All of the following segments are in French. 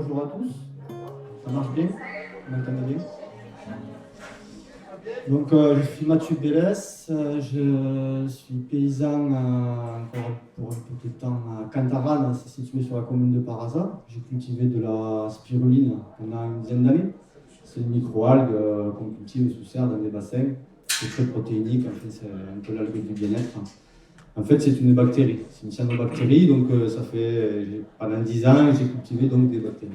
bonjour à tous. Ça marche bien? Vous m'entendez bien? Donc, je suis Mathieu Bélès, je suis paysan encore pour un peu de temps à Cantaranne, c'est situé sur la commune de Paraza. J'ai cultivé de la spiruline pendant une dizaine d'années. C'est une microalgue qu'on cultive sous serre dans des bassins. C'est très protéinique, en fait, c'est un peu l'algue du bien-être. En fait, c'est une bactérie, c'est une cyanobactérie, donc ça fait pendant 10 ans, j'ai cultivé donc des bactéries.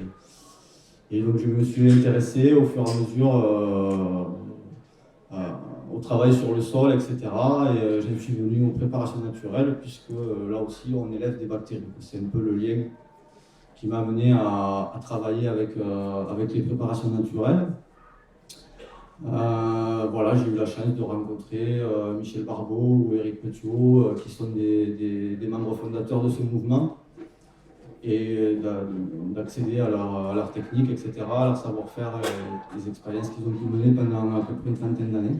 Et donc je me suis intéressé au fur et à mesure au travail sur le sol, etc. Et je suis venu aux préparations naturelles, puisque là aussi on élève des bactéries. C'est un peu le lien qui m'a amené à travailler avec les préparations naturelles. Voilà, j'ai eu la chance de rencontrer Michel Barbeau ou Éric Petiot, qui sont des membres fondateurs de ce mouvement, et d'accéder à leur technique, etc., à leur savoir-faire, les expériences qu'ils ont pu mener pendant à peu près une trentaine d'années.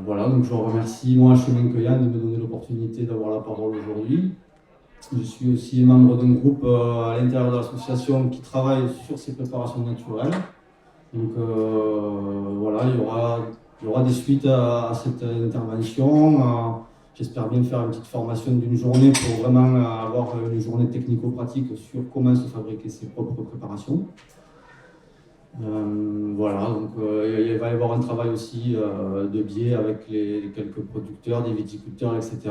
Voilà, donc je remercie moi Chemin Cueillant de me donner l'opportunité d'avoir la parole aujourd'hui. Je suis aussi membre d'un groupe à l'intérieur de l'association qui travaille sur ces préparations naturelles. Donc voilà, il y aura des suites à cette intervention. J'espère bien faire une petite formation d'une journée pour vraiment avoir une journée technico-pratique sur comment se fabriquer ses propres préparations. Voilà, donc il va y avoir un travail aussi de biais avec les quelques producteurs, des viticulteurs, etc.,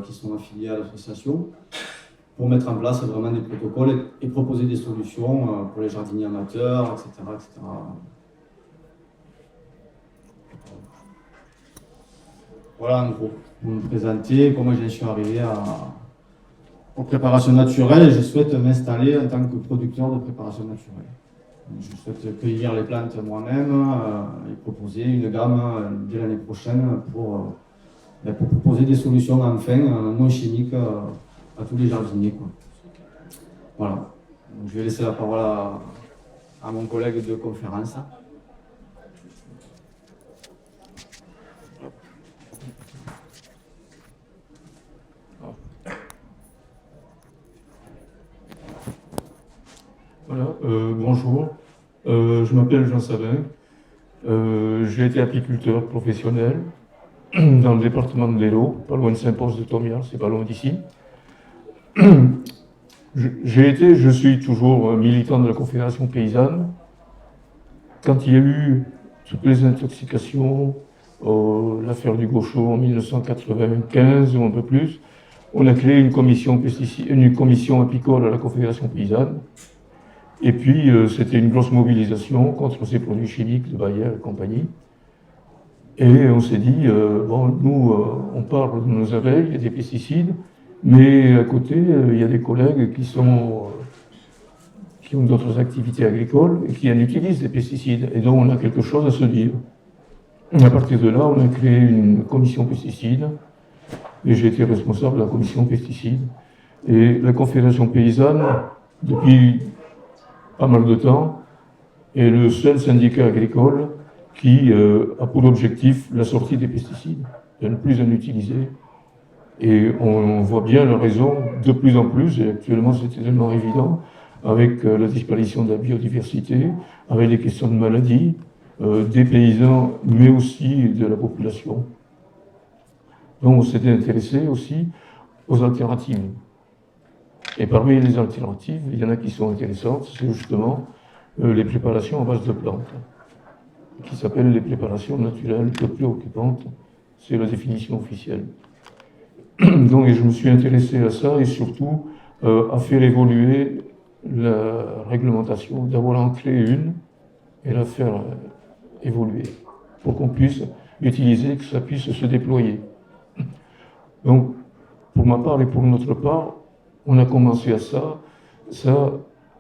qui sont affiliés à l'association, pour mettre en place vraiment des protocoles et proposer des solutions pour les jardiniers amateurs, etc., etc. Voilà, en gros, pour me présenter comment je suis arrivé aux préparations naturelles, et je souhaite m'installer en tant que producteur de préparations naturelles. Je souhaite cueillir les plantes moi-même et proposer une gamme dès l'année prochaine pour proposer des solutions enfin non chimiques à tous les jardiniers, quoi. Voilà. Donc, je vais laisser la parole à mon collègue de conférence. Voilà, bonjour, je m'appelle Jean Savin, j'ai été apiculteur professionnel dans le département de l'Hérault, pas loin de Saint-Pons de Thomières, c'est pas loin d'ici. Je suis toujours militant de la Confédération paysanne. Quand il y a eu toutes les intoxications, l'affaire du Gaucho en 1995 ou un peu plus, on a créé une commission apicole à la Confédération paysanne. Et puis, c'était une grosse mobilisation contre ces produits chimiques de Bayer et compagnie. Et on s'est dit, bon, nous, on parle de nos abeilles et des pesticides, mais à côté, il y a des collègues qui ont d'autres activités agricoles et qui en utilisent des pesticides. Et donc, on a quelque chose à se dire. Et à partir de là, on a créé une commission pesticides, et j'ai été responsable de la commission pesticides. Et la Confédération paysanne, depuis pas mal de temps, est le seul syndicat agricole qui a pour objectif la sortie des pesticides, de ne plus en utiliser. Et on voit bien la raison de plus en plus, et actuellement c'est tellement évident, avec la disparition de la biodiversité, avec les questions de maladies, des paysans, mais aussi de la population. Donc on s'était intéressé aussi aux alternatives. Et parmi les alternatives, il y en a qui sont intéressantes, c'est justement les préparations à base de plantes, qui s'appellent les préparations naturelles peu préoccupantes, c'est la définition officielle. Donc je me suis intéressé à ça et surtout à faire évoluer la réglementation, d'avoir en créé une et la faire évoluer pour qu'on puisse l'utiliser, que ça puisse se déployer. Donc pour ma part et pour notre part, on a commencé à ça.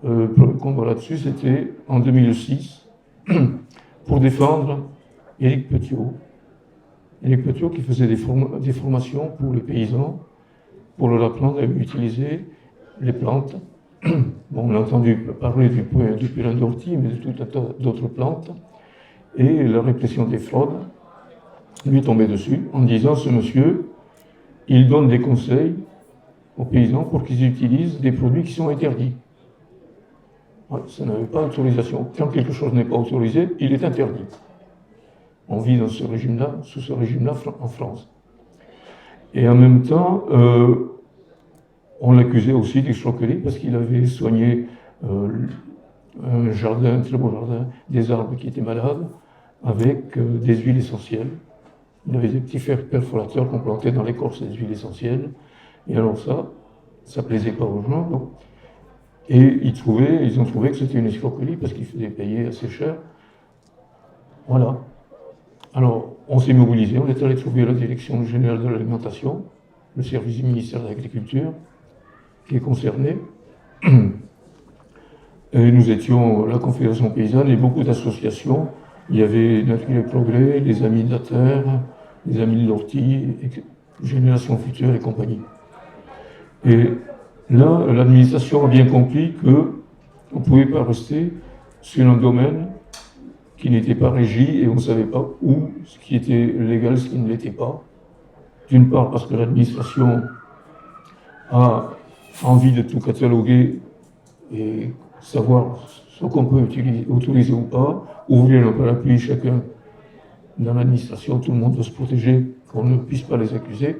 Le combat là-dessus, c'était en 2006, pour défendre Éric Petiot. Éric Petiot qui faisait des formations pour les paysans, pour leur apprendre à utiliser les plantes. Bon, on a entendu parler du purin d'ortie, mais de tout un tas d'autres plantes. Et la répression des fraudes lui tombait dessus en disant, ce monsieur, il donne des conseils, aux paysans pour qu'ils utilisent des produits qui sont interdits. Ouais, ça n'avait pas d'autorisation. Quand quelque chose n'est pas autorisé, il est interdit. On vit dans ce régime-là, sous ce régime-là en France. Et en même temps, on l'accusait aussi d'escroquerie parce qu'il avait soigné un jardin, un très beau jardin, des arbres qui étaient malades, avec des huiles essentielles. Il avait des petits fers perforateurs qu'on plantait dans l'écorce des huiles essentielles. Et alors ça plaisait pas aux gens. Donc, et ils ont trouvé que c'était une escroquerie parce qu'ils faisaient payer assez cher. Voilà. Alors, on s'est mobilisé, on est allé trouver la Direction générale de l'alimentation, le service du ministère de l'Agriculture, qui est concerné. Et nous étions la Confédération paysanne et beaucoup d'associations. Il y avait Nature et Progrès, les Amis de la Terre, les Amis de l'Ortie, Génération Future et compagnie. Et là, l'administration a bien compris qu'on ne pouvait pas rester sur un domaine qui n'était pas régi et on ne savait pas où ce qui était légal, ce qui ne l'était pas. D'une part parce que l'administration a envie de tout cataloguer et savoir ce qu'on peut autoriser ou pas, ouvrir un parapluie chacun dans l'administration, tout le monde doit se protéger, qu'on ne puisse pas les accuser.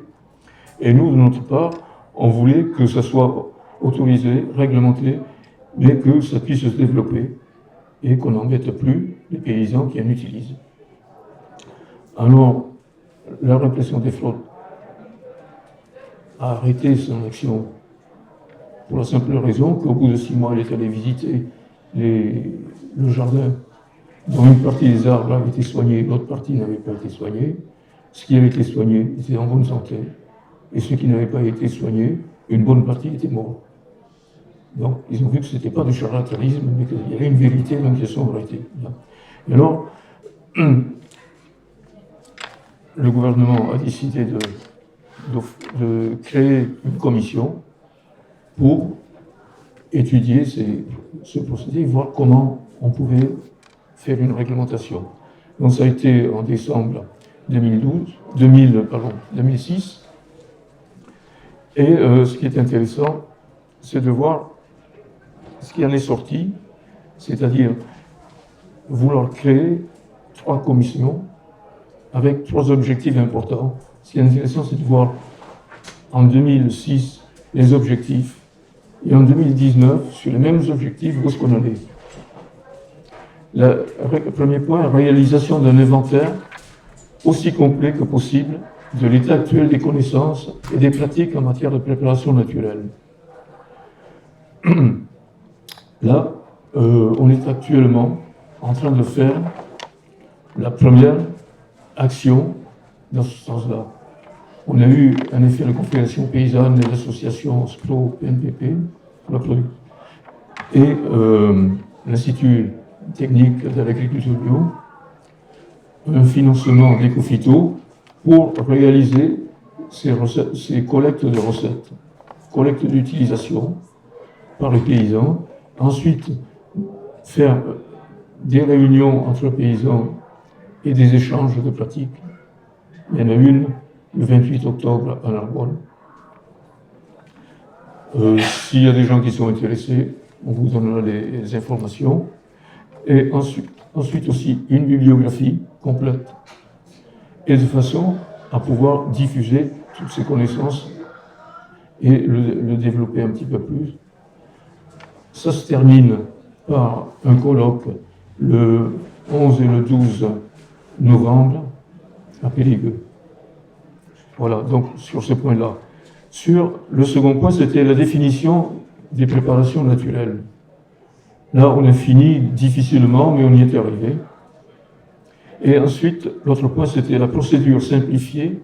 Et nous, de notre part, on voulait que ça soit autorisé, réglementé, mais que ça puisse se développer et qu'on n'embête plus les paysans qui en utilisent. Alors, la répression des fraudes a arrêté son action pour la simple raison qu'au bout de 6 mois, elle est allée visiter le jardin dont une partie des arbres avait été soignée, l'autre partie n'avait pas été soignée. Ce qui avait été soigné était en bonne santé, et ce qui n'avait pas été soigné, une bonne partie était mort. Donc, ils ont vu que ce n'était pas du charlatanisme, mais qu'il y avait une vérité, donc ils sont arrêtés. Et alors, le gouvernement a décidé de créer une commission pour étudier ce procédé, voir comment on pouvait faire une réglementation. Donc ça a été en décembre 2006. Et ce qui est intéressant, c'est de voir ce qui en est sorti, c'est-à-dire vouloir créer 3 commissions avec 3 objectifs importants. Ce qui est intéressant, c'est de voir en 2006 les objectifs et en 2019, sur les mêmes objectifs, où est-ce qu'on en est. Le premier point, réalisation d'un inventaire aussi complet que possible de l'état actuel des connaissances et des pratiques en matière de préparation naturelle. Là, on est actuellement en train de faire la première action dans ce sens-là. On a eu en effet la Confédération paysanne et l'association SPRO PNPP et l'Institut technique de l'agriculture bio, un financement d'Ecofito pour réaliser ces collectes de recettes, collectes d'utilisation par les paysans. Ensuite, faire des réunions entre paysans et des échanges de pratiques. Il y en a une le 28 octobre à Narbonne. S'il y a des gens qui sont intéressés, on vous donnera les informations. Et ensuite aussi une bibliographie complète. Et de façon à pouvoir diffuser toutes ces connaissances et le développer un petit peu plus. Ça se termine par un colloque le 11 et le 12 novembre à Périgueux. Voilà, donc sur ce point-là. Sur le second point, c'était la définition des préparations naturelles. Là, on a fini difficilement, mais on y est arrivé. Et ensuite, l'autre point, c'était la procédure simplifiée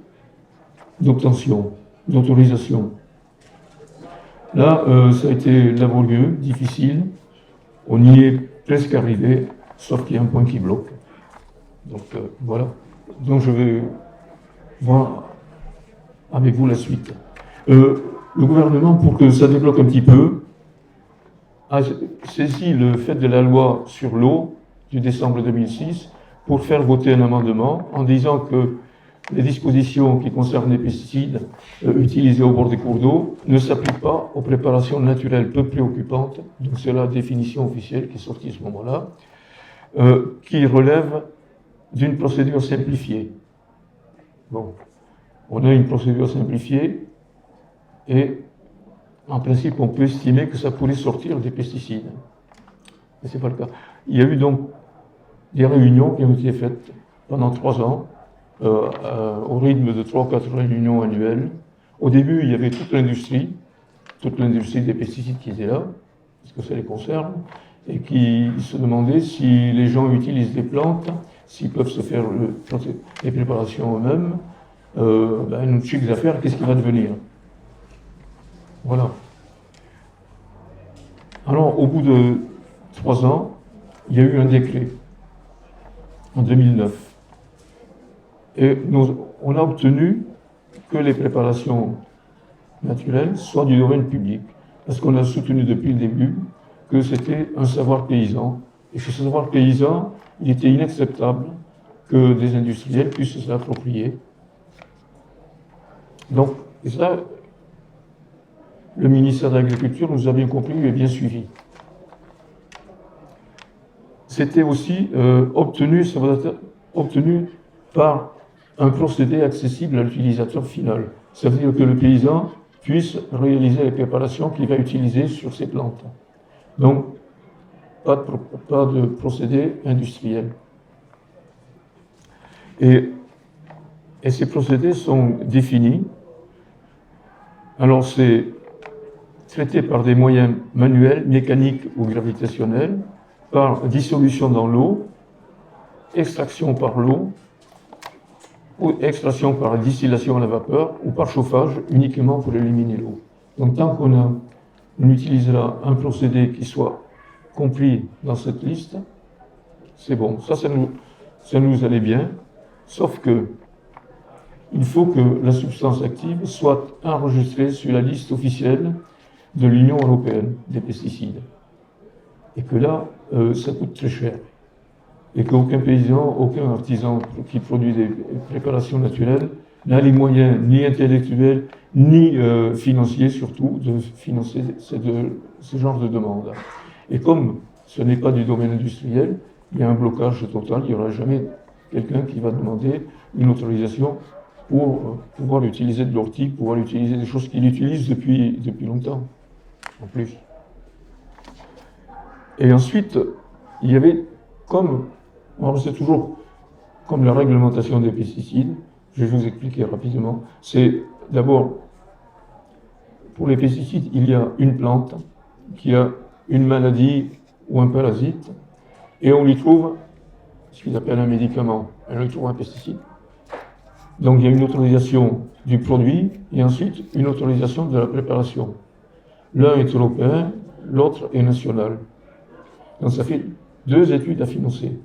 d'obtention, d'autorisation. Là, ça a été laborieux, difficile. On y est presque arrivé, sauf qu'il y a un point qui bloque. Donc, voilà. Donc, je vais voir avec vous la suite. Le gouvernement, pour que ça débloque un petit peu, a saisi le fait de la loi sur l'eau du décembre 2006 pour faire voter un amendement en disant que les dispositions qui concernent les pesticides utilisés au bord des cours d'eau ne s'appliquent pas aux préparations naturelles peu préoccupantes, donc c'est la définition officielle qui est sortie à ce moment-là, qui relève d'une procédure simplifiée. Bon, on a une procédure simplifiée et en principe on peut estimer que ça pourrait sortir des pesticides. Mais ce n'est pas le cas. Il y a eu donc des réunions qui ont été faites pendant 3 ans, au rythme de 3 ou 4 réunions annuelles. Au début, il y avait toute l'industrie des pesticides qui était là, parce que ça les concerne, et qui se demandaient si les gens utilisent des plantes, s'ils peuvent se faire les préparations eux-mêmes, notre chiffre d'affaires, qu'est-ce qui va devenir? Voilà. Alors, au bout de 3 ans, il y a eu un décret, en 2009. Et on a obtenu que les préparations naturelles soient du domaine public, parce qu'on a soutenu depuis le début que c'était un savoir paysan, et que ce savoir paysan, il était inacceptable que des industriels puissent se l'approprier. Donc, et ça, le ministère de l'Agriculture nous a bien compris et bien suivi. C'était aussi obtenu par un procédé accessible à l'utilisateur final. Ça veut dire que le paysan puisse réaliser les préparations qu'il va utiliser sur ses plantes. Donc, pas de procédé industriel. Et ces procédés sont définis. Alors, c'est traité par des moyens manuels, mécaniques ou gravitationnels, par dissolution dans l'eau, extraction par l'eau, ou extraction par distillation à la vapeur, ou par chauffage uniquement pour éliminer l'eau. Donc tant qu'on utilisera un procédé qui soit compris dans cette liste, c'est bon. Ça nous allait bien, sauf que il faut que la substance active soit enregistrée sur la liste officielle de l'Union européenne des pesticides. Et que là, ça coûte très cher. Et qu'aucun paysan, aucun artisan qui produit des préparations naturelles n'a les moyens ni intellectuels, ni financiers surtout, de financer ce genre de demande. Et comme ce n'est pas du domaine industriel, il y a un blocage total, il n'y aura jamais quelqu'un qui va demander une autorisation pour pouvoir utiliser de l'ortie, pouvoir utiliser des choses qu'il utilise depuis longtemps, en plus. Et ensuite, il y avait alors c'est toujours comme la réglementation des pesticides, je vais vous expliquer rapidement. C'est d'abord, pour les pesticides, il y a une plante qui a une maladie ou un parasite, et on lui trouve ce qu'ils appellent un médicament, et on lui trouve un pesticide. Donc il y a une autorisation du produit, et ensuite une autorisation de la préparation. L'un est européen, l'autre est national. Donc ça fait 2 études à financer.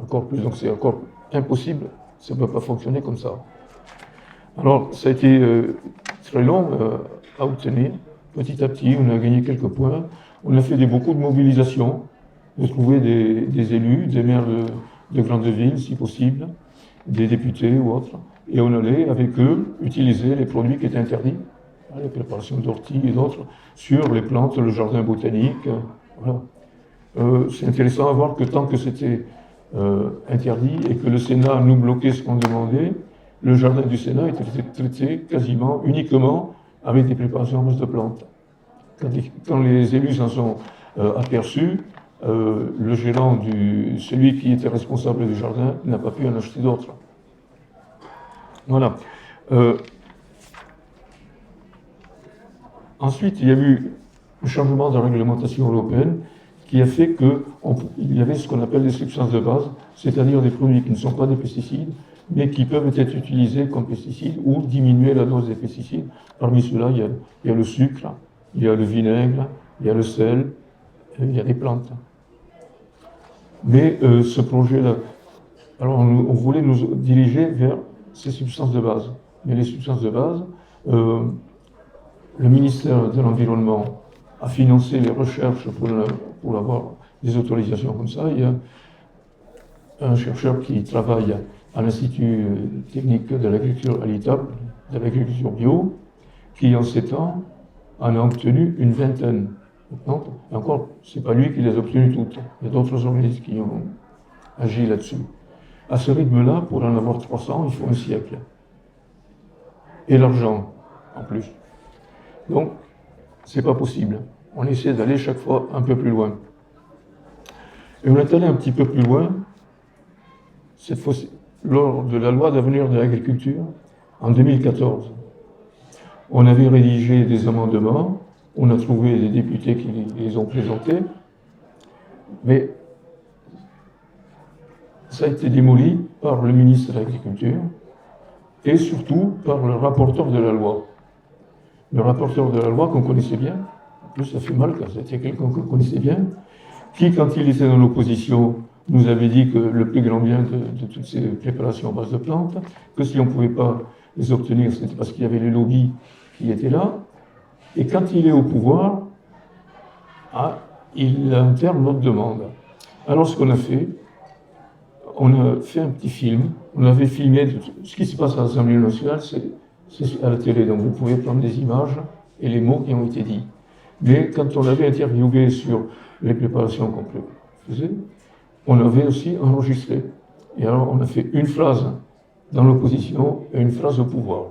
Encore plus, donc c'est encore impossible, ça ne peut pas fonctionner comme ça. Alors ça a été très long à obtenir. Petit à petit, on a gagné quelques points. On a fait beaucoup de mobilisations, de trouver des élus, des maires de grandes villes, si possible, des députés ou autres. Et on allait, avec eux, utiliser les produits qui étaient interdits, les préparations d'ortie et d'autres, sur les plantes, le jardin botanique. Voilà. C'est intéressant à voir que tant que c'était interdit et que le Sénat nous bloquait ce qu'on demandait, le jardin du Sénat était traité quasiment uniquement avec des préparations à base de plantes. Quand les élus s'en sont aperçus, le gérant, celui qui était responsable du jardin, n'a pas pu en acheter d'autres. Voilà. Ensuite, il y a eu un changement de réglementation européenne qui a fait qu'il y avait ce qu'on appelle des substances de base, c'est-à-dire des produits qui ne sont pas des pesticides, mais qui peuvent être utilisés comme pesticides ou diminuer la dose des pesticides. Parmi ceux-là, il y a le sucre, il y a le vinaigre, il y a le sel, il y a des plantes. Mais ce projet-là, alors on voulait nous diriger vers ces substances de base. Mais les substances de base, le ministère de l'Environnement a financé les recherches pour avoir des autorisations comme ça. Il y a un chercheur qui travaille à l'Institut technique de l'agriculture à l'ITAP, de l'agriculture bio, qui en 7 ans en a obtenu une vingtaine. Donc, encore, ce n'est pas lui qui les a obtenues toutes. Il y a d'autres organismes qui ont agi là-dessus. À ce rythme-là, pour en avoir 300, il faut un siècle. Et l'argent, en plus. Donc, c'est pas possible. On essaie d'aller chaque fois un peu plus loin. Et on est allé un petit peu plus loin, cette fois-ci, lors de la loi d'avenir de l'agriculture, en 2014. On avait rédigé des amendements, on a trouvé des députés qui les ont présentés, mais ça a été démoli par le ministre de l'Agriculture et surtout par le rapporteur de la loi. Le rapporteur de la loi qu'on connaissait bien, en plus ça fait mal car c'était quelqu'un qu'on connaissait bien, qui, quand il était dans l'opposition, nous avait dit que le plus grand bien de toutes ces préparations à base de plantes, que si on ne pouvait pas les obtenir, c'était parce qu'il y avait les lobbies qui étaient là. Et quand il est au pouvoir, il interne notre demande. Alors ce qu'on a fait, on a fait un petit film, on avait filmé ce qui se passe à l'Assemblée nationale, c'est à la télé, donc vous pouvez prendre des images et les mots qui ont été dits. Mais quand on avait interviewé sur les préparations qu'on faisait, on avait aussi enregistré. Et alors on a fait une phrase dans l'opposition et une phrase au pouvoir.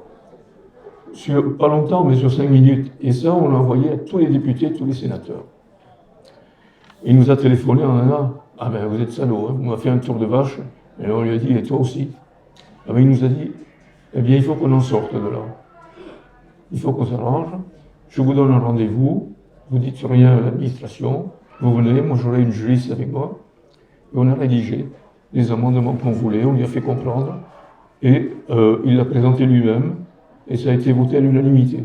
Pas longtemps, mais sur 5 minutes. Et ça, on l'a envoyé à tous les députés, tous les sénateurs. Il nous a téléphoné en disant « Ah ben vous êtes salaud, hein, vous m'avez fait un tour de vache. » Et on lui a dit « Et toi aussi ?» Ah ben il nous a dit « Eh bien, il faut qu'on en sorte de là. Il faut qu'on s'arrange. Je vous donne un rendez-vous. Vous dites rien à l'administration. Vous venez, moi j'aurai une juriste avec moi. » Et on a rédigé les amendements qu'on voulait, on lui a fait comprendre. Et il l'a présenté lui-même. Et ça a été voté à l'unanimité.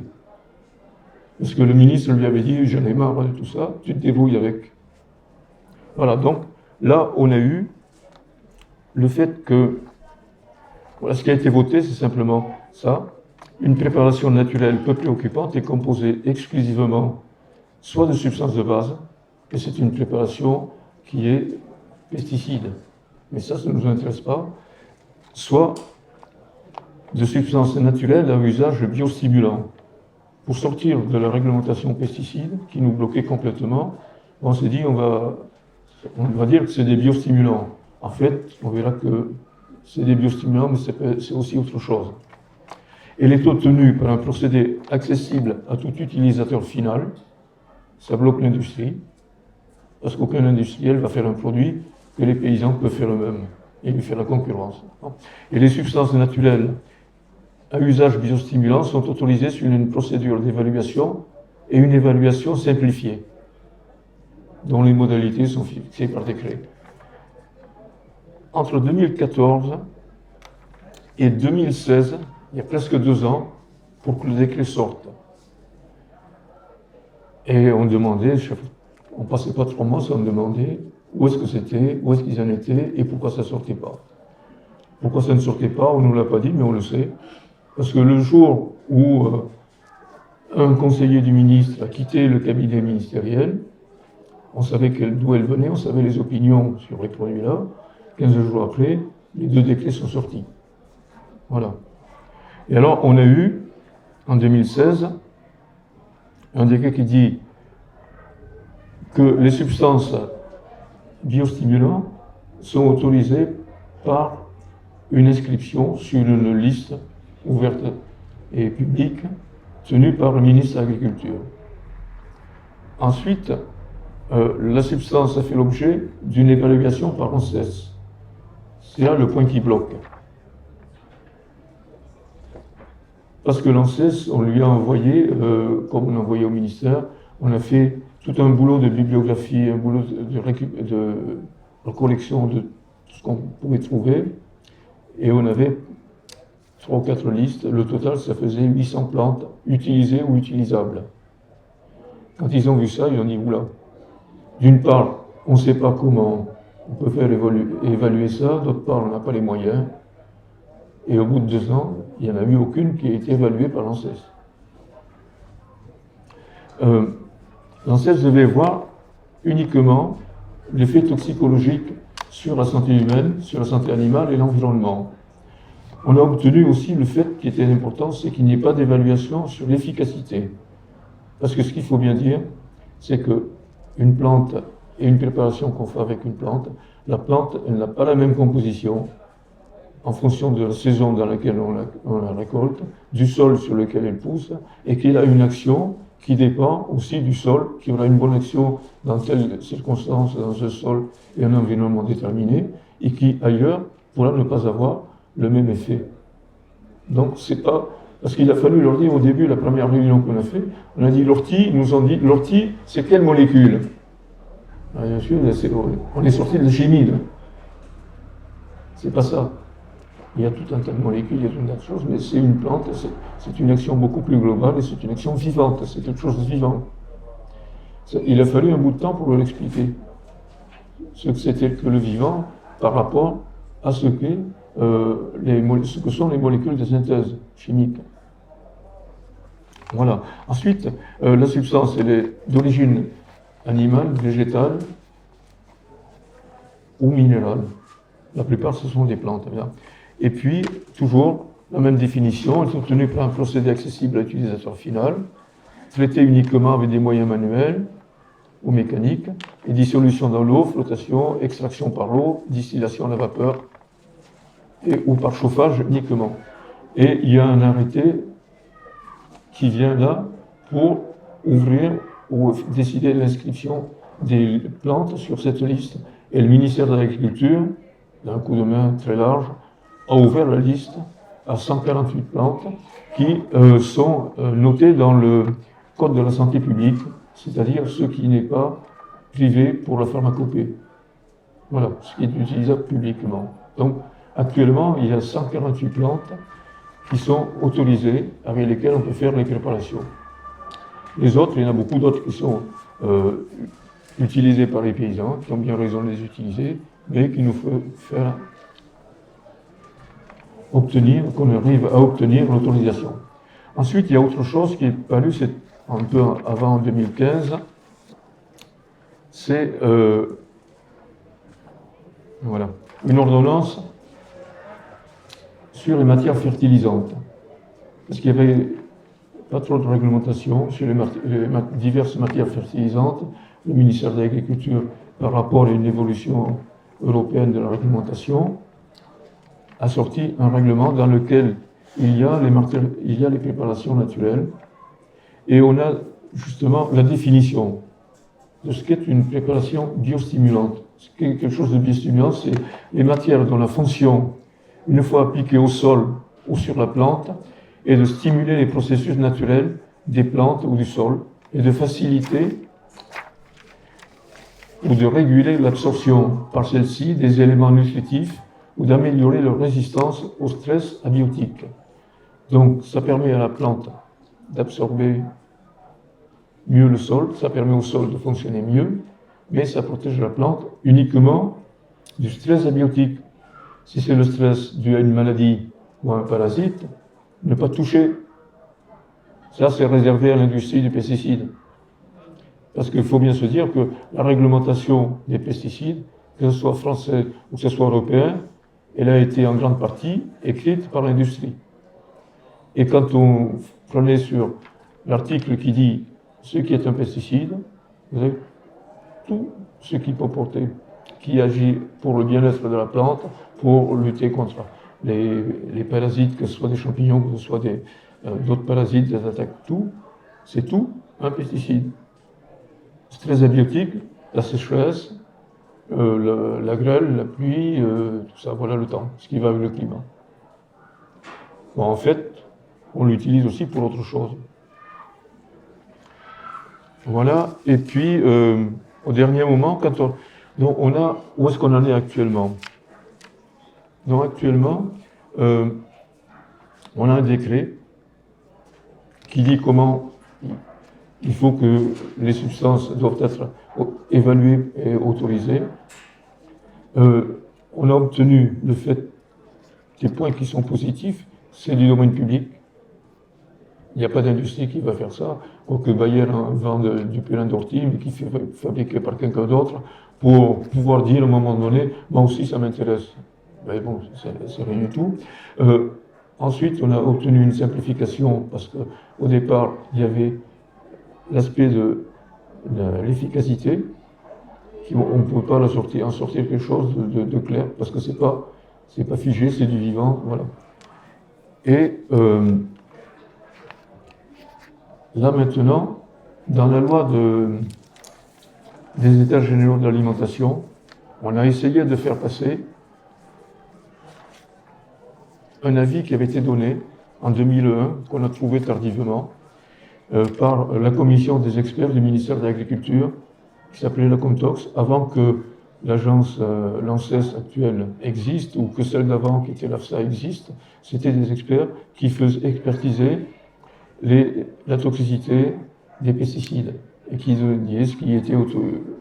Parce que le ministre lui avait dit « J'en ai marre de tout ça, tu te débrouilles avec. » Voilà, donc là, on a eu le fait que, voilà, ce qui a été voté, c'est simplement ça. Une préparation naturelle peu préoccupante est composée exclusivement soit de substances de base, et c'est une préparation qui est pesticide, mais ça ne nous intéresse pas, soit de substances naturelles à usage biostimulant. Pour sortir de la réglementation pesticides, qui nous bloquait complètement, on s'est dit on va dire que c'est des biostimulants. En fait, on verra que c'est des biostimulants, mais c'est aussi autre chose. Elle est obtenue par un procédé accessible à tout utilisateur final. Ça bloque l'industrie, parce qu'aucun industriel va faire un produit que les paysans peuvent faire eux-mêmes et lui faire la concurrence. Et les substances naturelles à usage biostimulant sont autorisées sur une procédure d'évaluation et une évaluation simplifiée, dont les modalités sont fixées par décret. Entre 2014 et 2016, il y a presque 2 ans, pour que le décret sorte. Et on demandait, on passait pas 3 mois sans demander où est-ce que c'était, où est-ce qu'ils en étaient et pourquoi ça ne sortait pas. Pourquoi ça ne sortait pas, on ne nous l'a pas dit, mais on le sait. Parce que le jour où un conseiller du ministre a quitté le cabinet ministériel, on savait d'où elle venait, on savait les opinions sur les produits-là. 15 jours après, les 2 décrets sont sortis. Voilà. Et alors, on a eu, en 2016, un décret qui dit que les substances biostimulantes sont autorisées par une inscription sur une liste ouverte et publique tenue par le ministre de l'Agriculture. Ensuite, la substance a fait l'objet d'une évaluation par ANSES. C'est là le point qui bloque. Parce que l'ANSES, on lui a envoyé, comme on a envoyé au ministère, on a fait tout un boulot de bibliographie, un boulot de collection de tout ce qu'on pouvait trouver, et on avait 3 ou 4 listes. Le total, ça faisait 800 plantes utilisées ou utilisables. Quand ils ont vu ça, ils ont dit « Oula, d'une part, on ne sait pas comment on peut faire évaluer ça, d'autre part, on n'a pas les moyens. » Et au bout de 2 ans, il n'y en a eu aucune qui a été évaluée par l'ANSES. L'ANSES devait voir uniquement l'effet toxicologique sur la santé humaine, sur la santé animale et l'environnement. On a obtenu aussi le fait qui était important, c'est qu'il n'y ait pas d'évaluation sur l'efficacité. Parce que ce qu'il faut bien dire, c'est qu'une plante et une préparation qu'on fait avec une plante, la plante, elle n'a pas la même composition en fonction de la saison dans laquelle on la récolte, du sol sur lequel elle pousse, et qu'elle a une action qui dépend aussi du sol, qui aura une bonne action dans telle circonstance, dans ce sol et un environnement déterminé, et qui ailleurs pourra ne pas avoir le même effet. Donc c'est pas... Parce qu'il a fallu leur dire au début, la première réunion qu'on a fait, on a dit l'ortie, ils nous ont dit l'ortie, c'est quelle molécule? Alors, bien sûr, on est sorti de la chimie, là. C'est pas ça. Il y a tout un tas de molécules, il y a tout un tas de choses, mais c'est une plante, c'est une action beaucoup plus globale et c'est une action vivante, c'est quelque chose de vivant. Il a fallu un bout de temps pour leur expliquer ce que c'était que le vivant par rapport à ce que sont les molécules de synthèse chimique. Voilà. Ensuite, la substance, elle est d'origine animale, végétale ou minérale. La plupart, ce sont des plantes. Bien. Et puis, toujours, la même définition, elle est obtenue par un procédé accessible à l'utilisateur final, traité uniquement avec des moyens manuels ou mécaniques, et dissolution dans l'eau, flottation, extraction par l'eau, distillation à la vapeur, ou par chauffage uniquement. Et il y a un arrêté qui vient là pour ouvrir ou décider de l'inscription des plantes sur cette liste. Et le ministère de l'Agriculture, d'un coup de main très large, a ouvert la liste à 148 plantes qui sont notées dans le Code de la santé publique, c'est-à-dire ce qui n'est pas privé pour la pharmacopée. Voilà, ce qui est utilisable publiquement. Donc, actuellement, il y a 148 plantes qui sont autorisées, avec lesquelles on peut faire les préparations. Les autres, il y en a beaucoup d'autres qui sont utilisées par les paysans, qui ont bien raison de les utiliser, mais qu'il nous faut faire qu'on arrive à obtenir l'autorisation. Ensuite, il y a autre chose qui est paru, c'est un peu avant 2015, c'est voilà, une ordonnance sur les matières fertilisantes. Parce qu'il n'y avait pas trop de réglementation sur les diverses matières fertilisantes. Le ministère de l'Agriculture, par rapport à une évolution européenne de la réglementation, a sorti un règlement dans lequel il y a les préparations naturelles et on a justement la définition de ce qu'est une préparation biostimulante. Ce qu'est quelque chose de biostimulant, c'est les matières dont la fonction, une fois appliquée au sol ou sur la plante, est de stimuler les processus naturels des plantes ou du sol et de faciliter ou de réguler l'absorption par celle-ci des éléments nutritifs ou d'améliorer leur résistance au stress abiotique. Donc ça permet à la plante d'absorber mieux le sol, ça permet au sol de fonctionner mieux, mais ça protège la plante uniquement du stress abiotique. Si c'est le stress dû à une maladie ou à un parasite, ne pas toucher. Ça, c'est réservé à l'industrie du pesticide. Parce qu'il faut bien se dire que la réglementation des pesticides, que ce soit français ou que ce soit européen, elle a été en grande partie écrite par l'industrie. Et quand on prenait sur l'article qui dit ce qui est un pesticide, vous avez tout ce qui peut porter, qui agit pour le bien-être de la plante, pour lutter contre les parasites, que ce soit des champignons, que ce soit d'autres parasites, des attaques, tout, c'est tout un pesticide. Stress abiotique, la sécheresse, la grêle, la pluie, tout ça, voilà le temps, ce qui va avec le climat. Bon, en fait, on l'utilise aussi pour autre chose. Voilà, et puis, au dernier moment, donc où est-ce qu'on en est actuellement? Donc actuellement, on a un décret qui dit comment il faut que les substances doivent être évaluées et autorisées. On a obtenu le fait des points qui sont positifs, c'est du domaine public. Il n'y a pas d'industrie qui va faire ça, quoique Bayer vend du purin d'ortie, mais qui est fabriqué par quelqu'un d'autre, pour pouvoir dire à un moment donné, moi aussi ça m'intéresse. Mais bon, c'est rien du tout. Ensuite, on a obtenu une simplification parce qu'au départ, il y avait l'aspect de l'efficacité, on ne peut pas en sortir quelque chose de clair parce que c'est pas figé, c'est du vivant, voilà. Et là maintenant, dans la loi des États généraux de l'alimentation, on a essayé de faire passer un avis qui avait été donné en 2001, qu'on a trouvé tardivement, par la commission des experts du ministère de l'Agriculture, qui s'appelait la Comtox, avant que l'agence l'ANSES actuelle existe, ou que celle d'avant, qui était l'AFSA, existe. C'était des experts qui faisaient expertiser la toxicité des pesticides et qui disaient ce qui était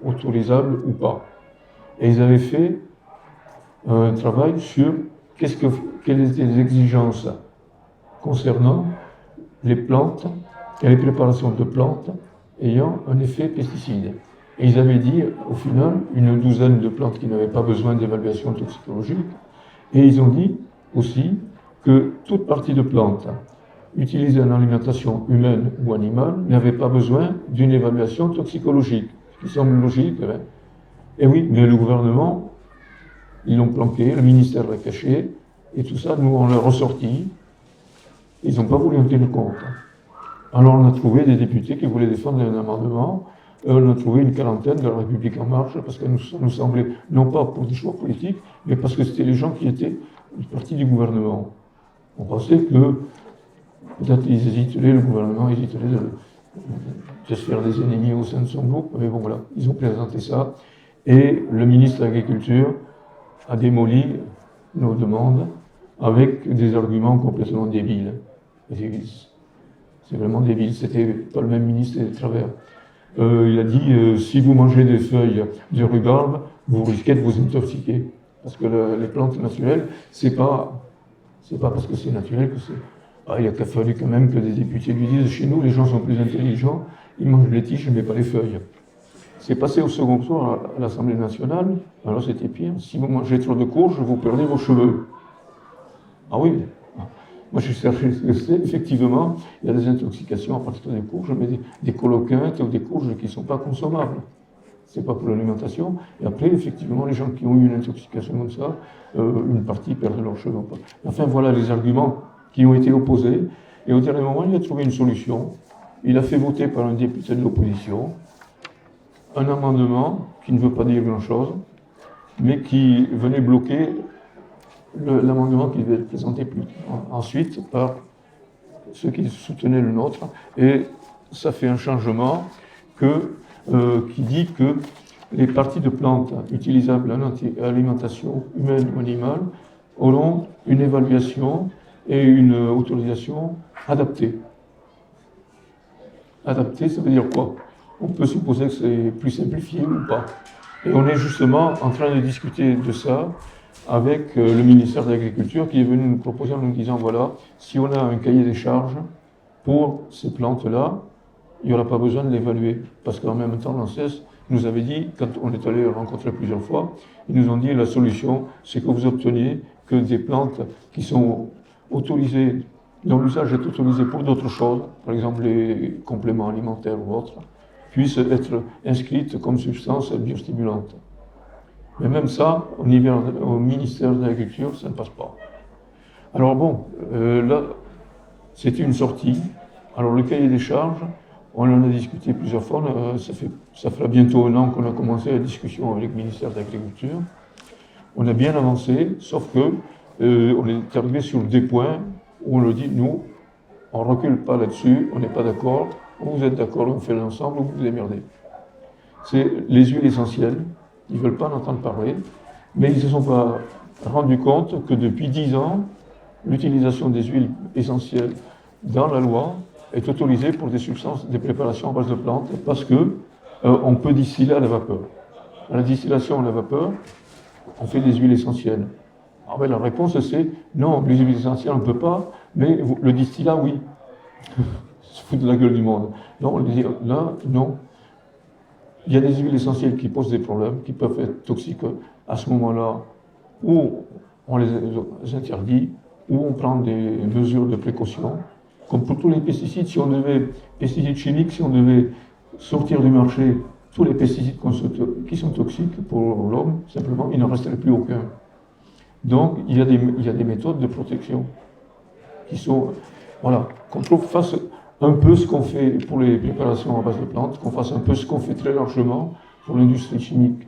autorisable ou pas. Et ils avaient fait un travail sur quelles étaient les exigences concernant les plantes et les préparations de plantes ayant un effet pesticide. Et ils avaient dit, au final, une douzaine de plantes qui n'avaient pas besoin d'évaluation toxicologique. Et ils ont dit aussi que toute partie de plante utilisée en alimentation humaine ou animale n'avait pas besoin d'une évaluation toxicologique, ce qui semble logique. Hein. Et oui, mais le gouvernement, ils l'ont planqué, le ministère l'a caché, et tout ça, nous, on l'a ressorti. Ils n'ont pas voulu en tenir compte. Alors on a trouvé des députés qui voulaient défendre un amendement. On a trouvé une quarantaine de la République en marche, parce que ça nous semblait, non pas pour des choix politiques, mais parce que c'était les gens qui étaient une partie du gouvernement. On pensait que peut-être ils hésiteraient, le gouvernement hésiterait de se faire des ennemis au sein de son groupe, mais bon voilà, ils ont présenté ça. Et le ministre de l'Agriculture a démoli nos demandes avec des arguments complètement débiles. C'est vraiment débile, c'était pas le même ministre des Travers. Il a dit si vous mangez des feuilles de rhubarbe, vous risquez de vous intoxiquer. Parce que les plantes naturelles, c'est pas parce que c'est naturel que c'est. Ah, il a fallu quand même que des députés lui disent chez nous, les gens sont plus intelligents, ils mangent les tiges, mais pas les feuilles. C'est passé au second tour à l'Assemblée nationale, alors c'était pire. Si vous mangez trop de courges, vous perdez vos cheveux. Ah oui, moi je sais ce que c'est. Effectivement, il y a des intoxications à partir des courges, mais des coloquintes ou des courges qui ne sont pas consommables. C'est pas pour l'alimentation. Et après, effectivement, les gens qui ont eu une intoxication comme ça, une partie perdent leurs cheveux. Enfin, voilà les arguments qui ont été opposés. Et au dernier moment, il a trouvé une solution. Il a fait voter par un député de l'opposition un amendement qui ne veut pas dire grand-chose, mais qui venait bloquer l'amendement qui devait être présenté ensuite par ceux qui soutenaient le nôtre. Et ça fait un changement qui dit que les parties de plantes utilisables en alimentation humaine ou animale auront une évaluation et une autorisation adaptée. Adaptée, ça veut dire quoi? On peut supposer que c'est plus simplifié ou pas. Et on est justement en train de discuter de ça avec le ministère de l'Agriculture qui est venu nous proposer en nous disant voilà, si on a un cahier des charges pour ces plantes-là, il n'y aura pas besoin de l'évaluer. Parce qu'en même temps, l'ANSES nous avait dit, quand on est allé rencontrer plusieurs fois, ils nous ont dit la solution, c'est que vous obteniez que des plantes qui sont autorisées, dont l'usage est autorisé pour d'autres choses, par exemple les compléments alimentaires ou autres, puissent être inscrites comme substances biostimulantes. Mais même ça, au ministère de l'Agriculture, ça ne passe pas. Alors bon, là, c'était une sortie. Alors le cahier des charges, on en a discuté plusieurs fois. Ça fera bientôt un an qu'on a commencé la discussion avec le ministère de l'Agriculture. On a bien avancé, sauf que on est arrivé sur des points où on le dit, nous, on ne recule pas là-dessus, on n'est pas d'accord. Vous êtes d'accord, on fait l'ensemble, vous vous démerdez. C'est les huiles essentielles. Ils ne veulent pas en entendre parler, mais ils ne se sont pas rendus compte que depuis 10 ans, l'utilisation des huiles essentielles dans la loi est autorisée pour des substances, des préparations à base de plantes, parce que on peut distiller à la vapeur. À la distillation à la vapeur, on fait des huiles essentielles. Alors ben, la réponse c'est non, les huiles essentielles on ne peut pas, mais le distillat oui. Se fout de la gueule du monde. Non, là, non. Il y a des huiles essentielles qui posent des problèmes, qui peuvent être toxiques à ce moment-là, où on les interdit ou on prend des mesures de précaution. Comme pour tous les pesticides, pesticides chimiques, si on devait sortir du marché tous les pesticides qui sont toxiques pour l'homme, simplement, il n'en resterait plus aucun. Donc, il y a des méthodes de protection qui sont, voilà, qu'on fasse un peu ce qu'on fait pour les préparations à base de plantes, qu'on fasse un peu ce qu'on fait très largement pour l'industrie chimique.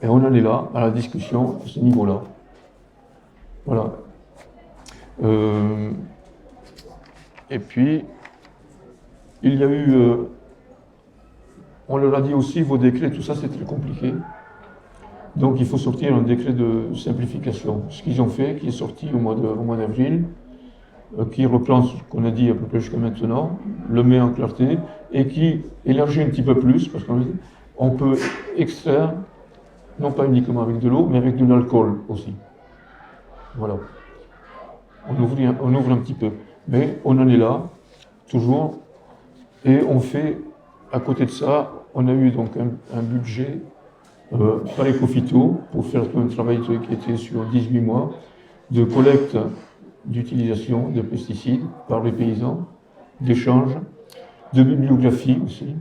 Et on en est là, à la discussion, à ce niveau-là. Voilà. Et puis, il y a eu, on leur a dit aussi, vos décrets, tout ça, c'est très compliqué. Donc, il faut sortir un décret de simplification. Ce qu'ils ont fait, qui est sorti au mois d'avril, qui reprend ce qu'on a dit à peu près jusqu'à maintenant, le met en clarté, et qui élargit un petit peu plus, parce qu'on peut extraire, non pas uniquement avec de l'eau, mais avec de l'alcool aussi. Voilà. On ouvre un petit peu. Mais on en est là, toujours, et on fait, à côté de ça, on a eu donc un budget par Ecofito pour faire tout un travail qui était sur 18 mois de collecte d'utilisation de pesticides par les paysans, d'échange, de bibliographie aussi.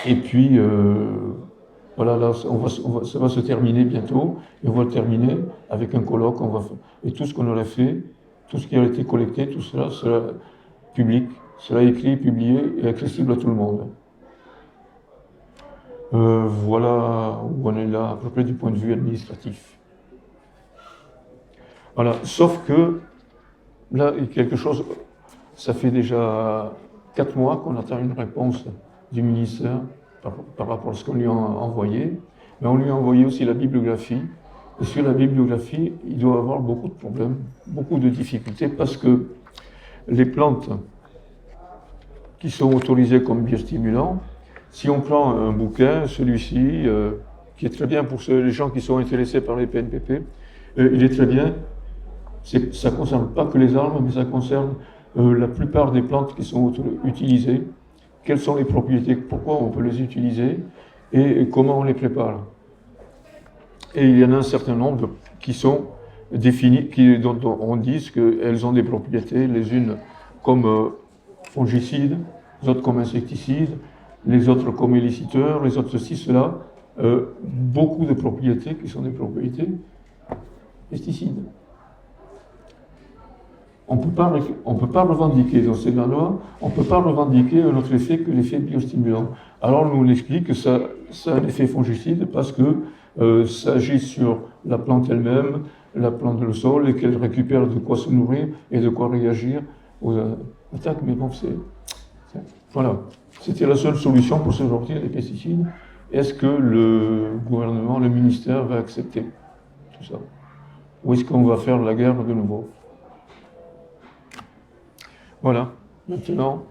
Et puis, voilà, là, ça va se terminer bientôt, et on va le terminer avec un colloque. Et tout ce qu'on aurait fait, tout ce qui a été collecté, tout cela sera public, sera écrit, publié et accessible à tout le monde. Voilà où on est là, à peu près du point de vue administratif. Voilà, sauf que, là, il y a quelque chose, ça fait déjà 4 mois qu'on attend une réponse du ministère par rapport à ce qu'on lui a envoyé, mais on lui a envoyé aussi la bibliographie, et sur la bibliographie, il doit avoir beaucoup de problèmes, beaucoup de difficultés, parce que les plantes qui sont autorisées comme biostimulants, si on prend un bouquin, celui-ci, qui est très bien pour les gens qui sont intéressés par les PNPP, il est très bien. Ça ne concerne pas que les arbres, mais ça concerne la plupart des plantes qui sont utilisées. Quelles sont les propriétés, pourquoi on peut les utiliser et comment on les prépare. Et il y en a un certain nombre qui sont définies, dont on dit qu'elles ont des propriétés, les unes comme fongicides, les autres comme insecticides, les autres comme éliciteurs, les autres ceci, cela. Beaucoup de propriétés qui sont des propriétés pesticides. On ne peut pas revendiquer dans ces loi, on ne peut pas revendiquer un autre effet que l'effet biostimulant. Alors nous on explique que ça a un effet fongicide parce que ça agit sur la plante elle-même, la plante le sol, et qu'elle récupère de quoi se nourrir et de quoi réagir aux attaques. Mais bon, voilà. C'était la seule solution pour se sortir des pesticides. Est-ce que le gouvernement, le ministère va accepter tout ça? Ou est-ce qu'on va faire la guerre de nouveau? Voilà. Maintenant,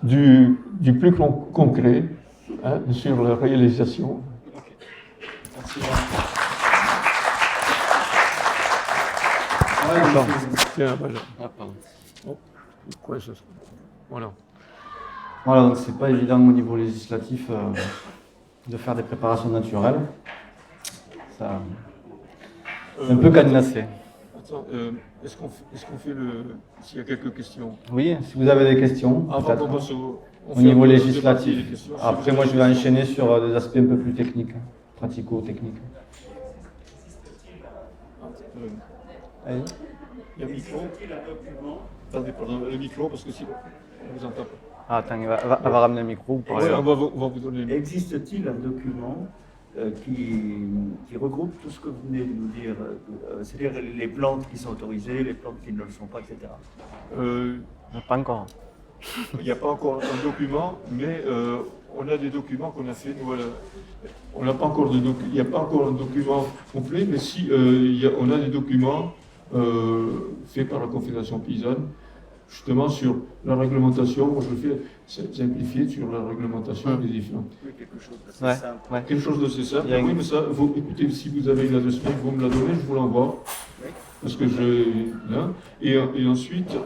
du plus concret sur la réalisation. Merci. Tiens, voilà. Oh, quoi, ça? Voilà. Voilà, donc c'est pas évident au niveau législatif de faire des préparations naturelles. Ça, c'est un peu cadenassé. Attends, est-ce qu'on fait s'il y a quelques questions? Oui, si vous avez des questions, Avant peut-être, on au niveau fait législatif. questions. Après, moi, je vais enchaîner sur des aspects un peu plus techniques, pratico-techniques. Allez. Il y a le micro. Attendez, pardon, le micro, parce que sinon, on vous entend pas. Ah, attends, il va ramener le micro. On va vous donner le micro. Existe-t-il un document qui regroupe tout ce que vous venez de nous dire, c'est-à-dire les plantes qui sont autorisées, les plantes qui ne le sont pas, etc. Pas encore. Il n'y a pas encore un document, mais on a des documents qu'on a fait. Nous, on n'a pas encore il n'y a pas encore un document complet, mais si on a des documents faits par la Confédération paysanne, justement sur la réglementation. Moi, je le fais simplifié sur la réglementation des différents. Oui, quelque chose d'assez simple. Ouais. Quelque chose de assez simple. Il y a une- Oui, mais ça, écoutez, si vous avez une adresse mail, vous me la donnez, je vous l'envoie. Oui. Parce que là. Et ensuite,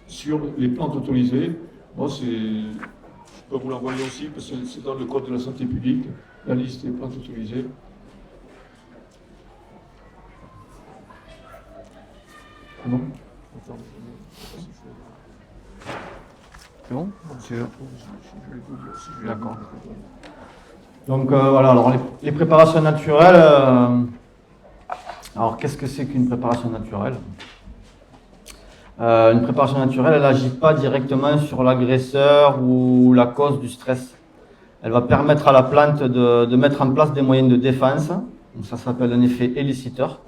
sur les plantes autorisées, moi, je peux vous l'envoyer aussi, parce que c'est dans le code de la santé publique, la liste des plantes autorisées. C'est bon? C'est bon? D'accord. Donc voilà, alors les préparations naturelles. Alors qu'est-ce que c'est qu'une préparation naturelle? Une préparation naturelle, elle n'agit pas directement sur l'agresseur ou la cause du stress. Elle va permettre à la plante de mettre en place des moyens de défense, donc ça s'appelle un effet éliciteur,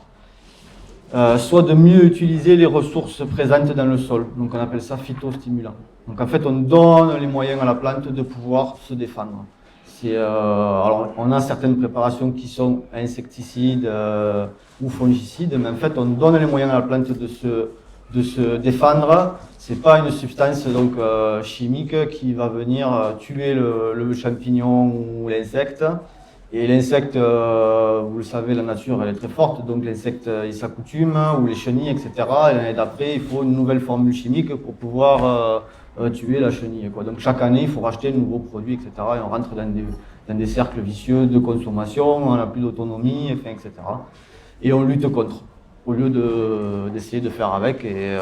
soit de mieux utiliser les ressources présentes dans le sol, donc on appelle ça phytostimulant. Donc en fait on donne les moyens à la plante de pouvoir se défendre. Alors on a certaines préparations qui sont insecticides ou fongicides, mais en fait on donne les moyens à la plante de se défendre. C'est pas une substance donc chimique qui va venir tuer le champignon ou l'insecte. Et l'insecte, vous le savez, la nature elle est très forte, donc l'insecte il s'accoutume, ou les chenilles, etc. Et l'année d'après, il faut une nouvelle formule chimique pour pouvoir tuer la chenille, quoi. Donc chaque année, il faut racheter de nouveaux produits, etc. Et on rentre dans des cercles vicieux de consommation, on n'a plus d'autonomie, enfin, etc. Et on lutte contre, au lieu d'essayer de faire avec et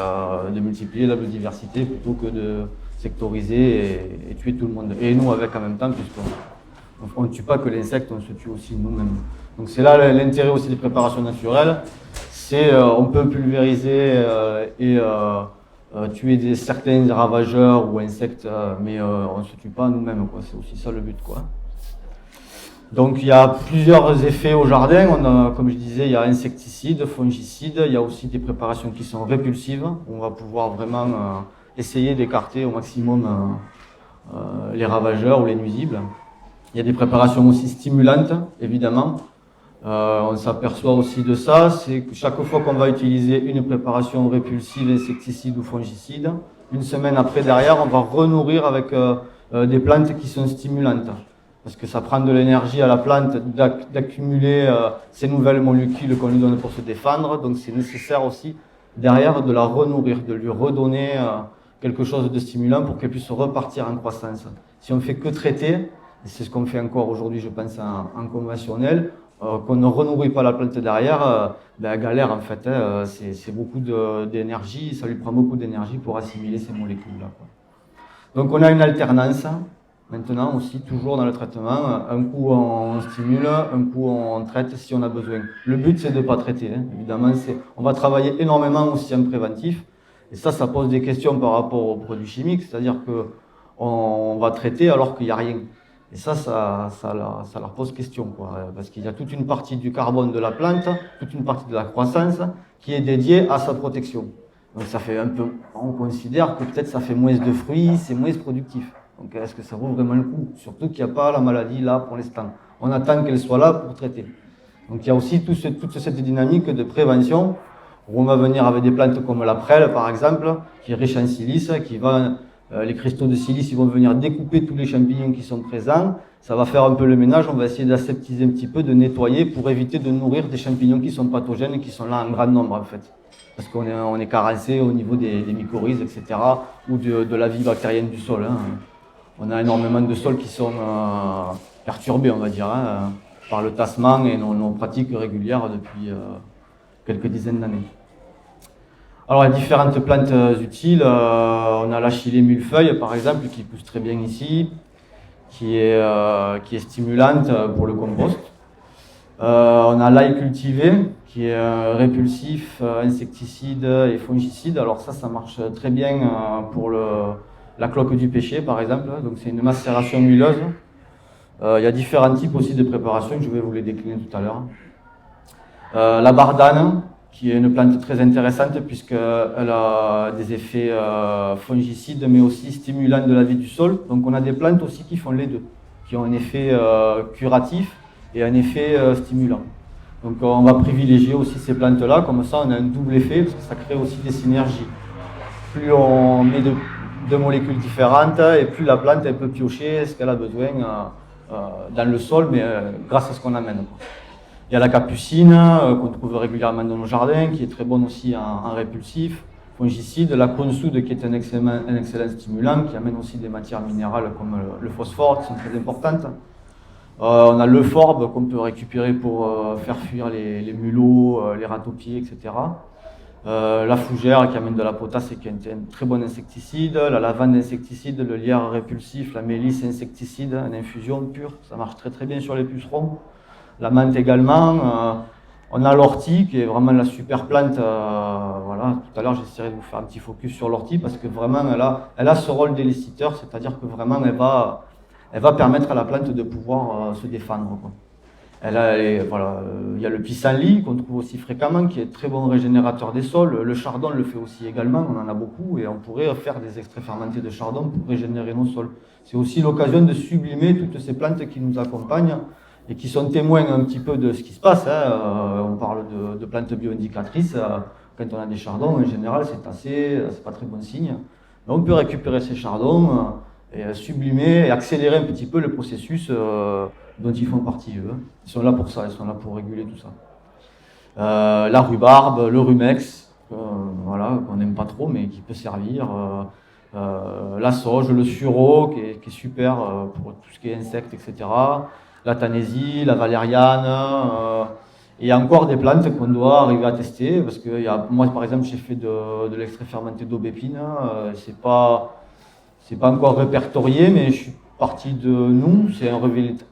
de multiplier la biodiversité plutôt que de sectoriser et tuer tout le monde. Et nous avec en même temps, puisqu'on ne tue pas que l'insecte, on se tue aussi nous-mêmes. Donc c'est là l'intérêt aussi des préparations naturelles, c'est on peut pulvériser et tuer certains ravageurs ou insectes, mais on ne se tue pas nous-mêmes, quoi. C'est aussi ça le but, quoi. Donc il y a plusieurs effets au jardin. Comme je disais, il y a insecticides, fongicides, il y a aussi des préparations qui sont répulsives. On va pouvoir vraiment essayer d'écarter au maximum les ravageurs ou les nuisibles. Il y a des préparations aussi stimulantes, évidemment. On s'aperçoit aussi de ça, c'est que chaque fois qu'on va utiliser une préparation répulsive, insecticide ou fongicide, une semaine après, derrière, on va renourrir avec des plantes qui sont stimulantes. Parce que ça prend de l'énergie à la plante d'accumuler ces nouvelles molécules qu'on lui donne pour se défendre. Donc c'est nécessaire aussi, derrière, de la renourrir, de lui redonner quelque chose de stimulant pour qu'elle puisse repartir en croissance. Si on fait que traiter, et c'est ce qu'on fait encore aujourd'hui, je pense, en conventionnel, qu'on ne renourrit pas la plante derrière, elle galère en fait. C'est beaucoup d'énergie, ça lui prend beaucoup d'énergie pour assimiler ces molécules-là, quoi. Donc on a une alternance, maintenant aussi, toujours dans le traitement. Un coup on stimule, un coup on traite si on a besoin. Le but c'est de ne pas traiter, hein. Évidemment, on va travailler énormément aussi en préventif. Et ça pose des questions par rapport aux produits chimiques, c'est-à-dire qu'on va traiter alors qu'il n'y a rien. Et ça leur pose question, quoi, parce qu'il y a toute une partie du carbone de la plante, toute une partie de la croissance qui est dédiée à sa protection. Donc ça fait un peu, on considère que peut-être ça fait moins de fruits, c'est moins productif. Donc est-ce que ça vaut vraiment le coup? Surtout qu'il n'y a pas la maladie là pour l'instant. On attend qu'elle soit là pour traiter. Donc il y a aussi toute cette dynamique de prévention, où on va venir avec des plantes comme la prêle par exemple, qui est riche en silice, les cristaux de silice ils vont venir découper tous les champignons qui sont présents. Ça va faire un peu le ménage, on va essayer d'aseptiser un petit peu, de nettoyer pour éviter de nourrir des champignons qui sont pathogènes et qui sont là en grand nombre en fait. Parce qu'on est carencé au niveau des mycorhizes, etc. ou de la vie bactérienne du sol, hein. On a énormément de sols qui sont perturbés, on va dire, hein, par le tassement et nos pratiques régulières depuis quelques dizaines d'années. Alors, il y a différentes plantes utiles. On a l'achillée millefeuille, par exemple, qui pousse très bien ici, qui est stimulante pour le compost. On a l'ail cultivé, qui est répulsif, insecticide et fongicide. Alors ça marche très bien pour la cloque du pêcher, par exemple. Donc c'est une macération huileuse. Il y a différents types aussi de préparations, je vais vous les décliner tout à l'heure. La bardane, qui est une plante très intéressante puisqu'elle a des effets fongicides mais aussi stimulants de la vie du sol. Donc on a des plantes aussi qui font les deux, qui ont un effet curatif et un effet stimulant. Donc on va privilégier aussi ces plantes-là, comme ça on a un double effet parce que ça crée aussi des synergies. Plus on met de molécules différentes et plus la plante elle peut piocher ce qu'elle a besoin dans le sol, mais grâce à ce qu'on amène. Il y a la capucine qu'on trouve régulièrement dans nos jardins, qui est très bonne aussi en répulsif, fongicide. La consoude qui est un excellent stimulant, qui amène aussi des matières minérales comme le phosphore, qui sont très importantes. On a l'euphorbe qu'on peut récupérer pour faire fuir les mulots, les ratopiers, etc. La fougère qui amène de la potasse et qui est un très bon insecticide, la lavande insecticide, le lierre répulsif, la mélisse insecticide, une infusion pure, ça marche très très bien sur les pucerons. La menthe également. On a l'ortie qui est vraiment la super plante. Voilà, tout à l'heure j'essaierai de vous faire un petit focus sur l'ortie parce que vraiment elle a ce rôle d'éliciteur, c'est-à-dire que vraiment elle va permettre à la plante de pouvoir se défendre, quoi. Voilà, il y a le pissenlit qu'on trouve aussi fréquemment, qui est très bon régénérateur des sols. Le chardon le fait aussi également, on en a beaucoup et on pourrait faire des extraits fermentés de chardon pour régénérer nos sols. C'est aussi l'occasion de sublimer toutes ces plantes qui nous accompagnent et qui sont témoins un petit peu de ce qui se passe. On parle de plantes bioindicatrices. Quand on a des chardons, en général, c'est pas très bon signe. Mais on peut récupérer ces chardons et sublimer et accélérer un petit peu le processus dont ils font partie, eux. Ils sont là pour ça, ils sont là pour réguler tout ça. La rhubarbe, le rumex, voilà, qu'on n'aime pas trop, mais qui peut servir. La sauge, le sureau, qui est super pour tout ce qui est insectes, etc. La tanésie, la valériane. Et il y a encore des plantes qu'on doit arriver à tester, parce que moi, par exemple, j'ai fait de l'extrait fermenté d'aubépine. C'est pas encore répertorié, mais je suis parti de nous. C'est un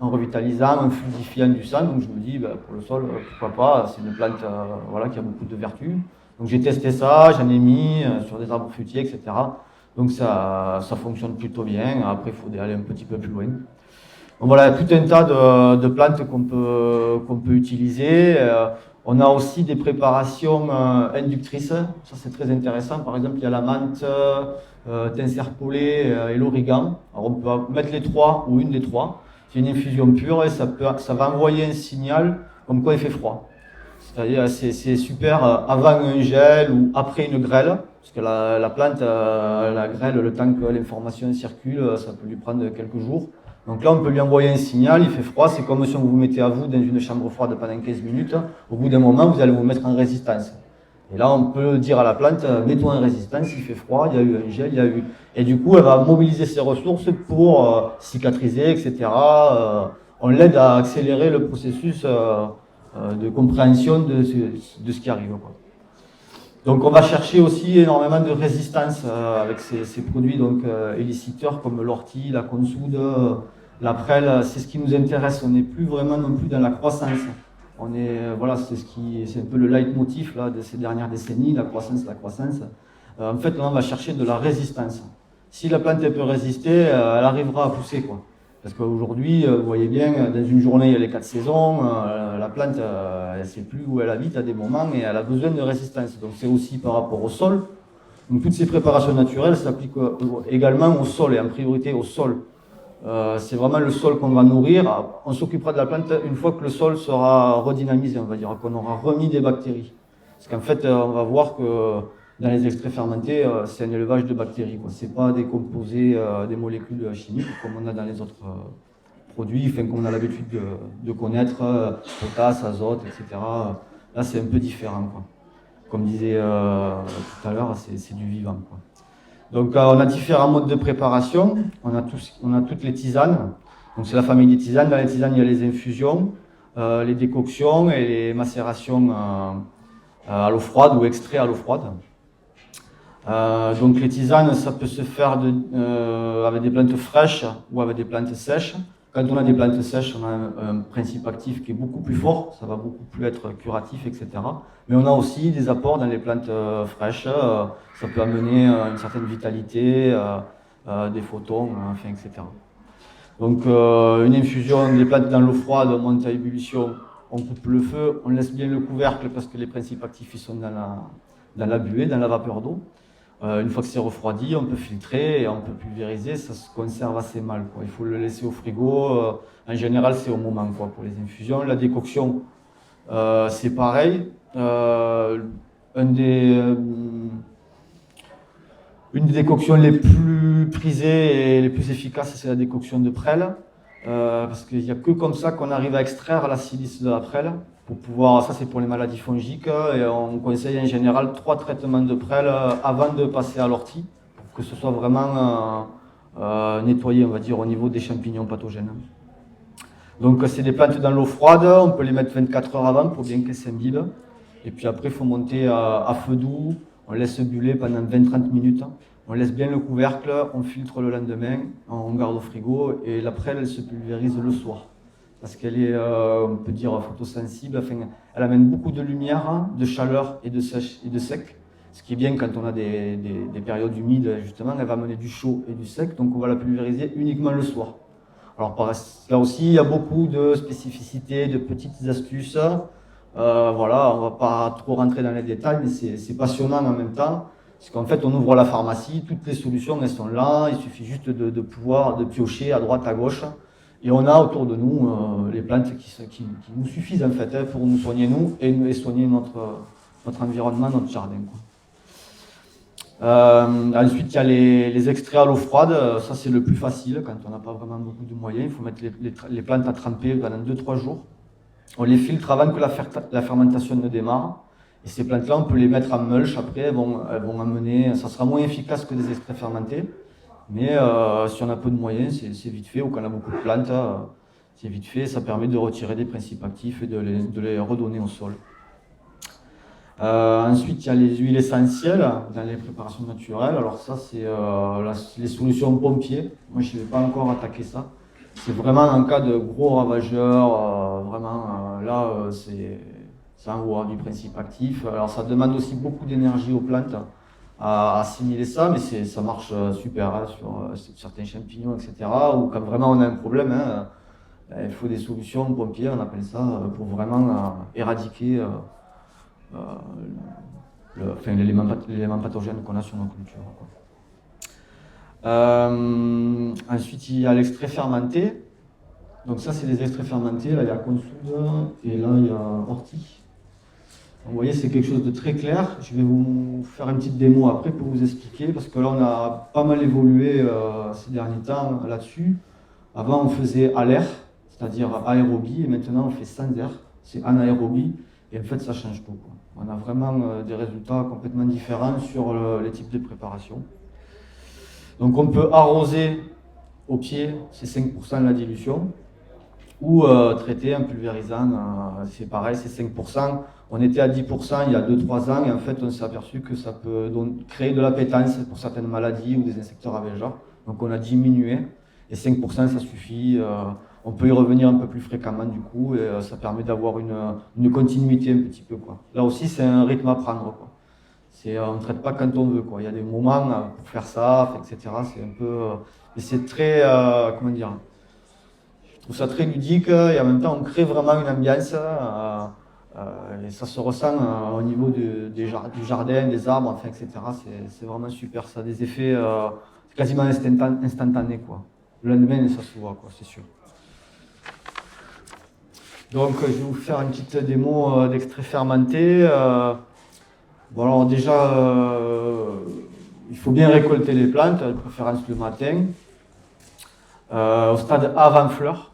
revitalisant, un fluidifiant du sang. Donc je me dis, pour le sol, pourquoi pas. C'est une plante voilà, qui a beaucoup de vertus. Donc j'ai testé ça, j'en ai mis sur des arbres fruitiers, etc. Donc ça fonctionne plutôt bien. Après, il faut aller un petit peu plus loin. Donc voilà, tout un tas de plantes qu'on peut utiliser. On a aussi des préparations inductrices. Ça, c'est très intéressant. Par exemple, il y a la menthe, tenserpolée et l'origan. Alors, on peut mettre les trois ou une des trois. C'est une infusion pure et ça va envoyer un signal comme quoi il fait froid. C'est-à-dire, c'est super avant un gel ou après une grêle. Parce que la plante, la grêle, le temps que l'information circule, ça peut lui prendre quelques jours. Donc là, on peut lui envoyer un signal, il fait froid, c'est comme si on vous mettait à vous dans une chambre froide pendant 15 minutes. Au bout d'un moment, vous allez vous mettre en résistance. Et là, on peut dire à la plante, mets-toi en résistance, il fait froid, il y a eu un gel, il y a eu... Et du coup, elle va mobiliser ses ressources pour cicatriser, etc. On l'aide à accélérer le processus de compréhension de ce qui arrive, quoi. Donc on va chercher aussi énormément de résistance avec ces produits donc éliciteurs comme l'ortie, la consoude, la prêle. C'est ce qui nous intéresse. On n'est plus vraiment non plus dans la croissance. Voilà, c'est un peu le leitmotiv là de ces dernières décennies, la croissance, la croissance. En fait, là, on va chercher de la résistance. Si la plante elle peut résister, elle arrivera à pousser, quoi. Parce qu'aujourd'hui, vous voyez bien, dans une journée, il y a les 4 saisons, la plante, elle ne sait plus où elle habite à des moments et elle a besoin de résistance. Donc c'est aussi par rapport au sol. Donc toutes ces préparations naturelles s'appliquent également au sol et en priorité au sol. C'est vraiment le sol qu'on va nourrir. On s'occupera de la plante une fois que le sol sera redynamisé, on va dire, qu'on aura remis des bactéries. Parce qu'en fait, on va voir que dans les extraits fermentés, c'est un élevage de bactéries. Ce n'est pas des composés, des molécules chimiques comme on a dans les autres produits, qu'on a l'habitude de connaître, potasse, azote, etc. Là, c'est un peu différent, quoi. Comme disait tout à l'heure, c'est du vivant, quoi. Donc, on a différents modes de préparation. On a toutes les tisanes. Donc, c'est la famille des tisanes. Dans les tisanes, il y a les infusions, les décoctions et les macérations à l'eau froide ou extraits à l'eau froide. Donc les tisanes, ça peut se faire avec des plantes fraîches ou avec des plantes sèches. Quand on a des plantes sèches, on a un principe actif qui est beaucoup plus fort, ça va beaucoup plus être curatif, etc. Mais on a aussi des apports dans les plantes fraîches, ça peut amener une certaine vitalité, des photons, enfin, etc. Donc une infusion des plantes dans l'eau froide, on monte à ébullition, on coupe le feu, on laisse bien le couvercle parce que les principes actifs ils sont dans la buée, dans la vapeur d'eau. Une fois que c'est refroidi, on peut filtrer et on peut pulvériser, ça se conserve assez mal, quoi. Il faut le laisser au frigo. En général, c'est au moment, quoi, pour les infusions. La décoction, c'est pareil. Une des décoctions les plus prisées et les plus efficaces, c'est la décoction de prêle. Parce qu'il n'y a que comme ça qu'on arrive à extraire la silice de la prêle. Pour pouvoir, ça c'est pour les maladies fongiques, et on conseille en général 3 traitements de prêle avant de passer à l'ortie, pour que ce soit vraiment nettoyé, on va dire, au niveau des champignons pathogènes. Donc c'est des plantes dans l'eau froide, on peut les mettre 24 heures avant pour bien qu'elles s'imbibent. Et puis après, il faut monter à feu doux. On laisse buller pendant 20-30 minutes. On laisse bien le couvercle, on filtre le lendemain, on garde au frigo. Et la prêle, elle se pulvérise le soir. Parce qu'elle est, on peut dire, photosensible. Enfin, elle amène beaucoup de lumière, de chaleur et de sec. Ce qui est bien quand on a des périodes humides, justement, elle va amener du chaud et du sec. Donc on va la pulvériser uniquement le soir. Alors là aussi, il y a beaucoup de spécificités, de petites astuces. Voilà, on ne va pas trop rentrer dans les détails, mais c'est passionnant en même temps. Parce qu'en fait, on ouvre la pharmacie, toutes les solutions, elles sont là. Il suffit juste de pouvoir piocher à droite, à gauche. Et on a autour de nous les plantes qui nous suffisent en fait pour nous soigner nous et soigner notre environnement, notre jardin, quoi. Ensuite, il y a les extraits à l'eau froide. Ça, c'est le plus facile quand on n'a pas vraiment beaucoup de moyens. Il faut mettre les plantes à tremper pendant 2-3 jours. On les filtre avant que la fermentation ne démarre. Et ces plantes-là, on peut les mettre en mulch. Après, elles vont amener. Ça sera moins efficace que des extraits fermentés. Mais si on a peu de moyens, c'est vite fait. Ou quand on a beaucoup de plantes, c'est vite fait. Ça permet de retirer des principes actifs et de les redonner au sol. Ensuite, il y a les huiles essentielles dans les préparations naturelles. Alors ça, c'est les solutions pompiers. Moi, je ne vais pas encore attaquer ça. C'est vraiment en cas de gros ravageurs. Là, c'est en haut du principe actif. Alors ça demande aussi beaucoup d'énergie aux plantes à assimiler ça, mais ça marche super sur certains champignons, etc. Ou quand vraiment on a un problème, il faut des solutions pompiers, on appelle ça, pour vraiment éradiquer l'élément pathogène qu'on a sur nos cultures, quoi. Ensuite, il y a l'extrait fermenté. Donc ça, c'est des extraits fermentés. Là, il y a consoude et là, il y a ortie. Vous voyez, c'est quelque chose de très clair. Je vais vous faire une petite démo après pour vous expliquer, parce que là, on a pas mal évolué ces derniers temps là-dessus. Avant, on faisait à l'air, c'est-à-dire aérobie, et maintenant, on fait sans air, c'est anaérobie. Et en fait, ça change tout, quoi. On a vraiment des résultats complètement différents sur les types de préparation. Donc, on peut arroser au pied, c'est 5% de la dilution, ou traiter en pulvérisant, c'est pareil, c'est 5%. On était à 10% il y a 2-3 ans, et en fait, on s'est aperçu que ça peut créer de l'appétence pour certaines maladies ou des insectes ravageurs. Donc, on a diminué, et 5%, ça suffit. On peut y revenir un peu plus fréquemment du coup, et ça permet d'avoir une continuité un petit peu, quoi. Là aussi, c'est un rythme à prendre, quoi. On ne traite pas quand on veut, quoi. Il y a des moments pour faire ça, etc. C'est un peu... mais c'est très... comment dire, je trouve ça très ludique, et en même temps, on crée vraiment une ambiance. Et ça se ressent au niveau du jardin, des arbres, enfin, etc. C'est vraiment super. Ça a des effets quasiment instantanés, quoi. Le lendemain, ça se voit, quoi, c'est sûr. Donc, je vais vous faire une petite démo d'extrait fermenté. Bon, alors déjà, il faut bien récolter les plantes, de préférence le matin. Au stade avant fleur,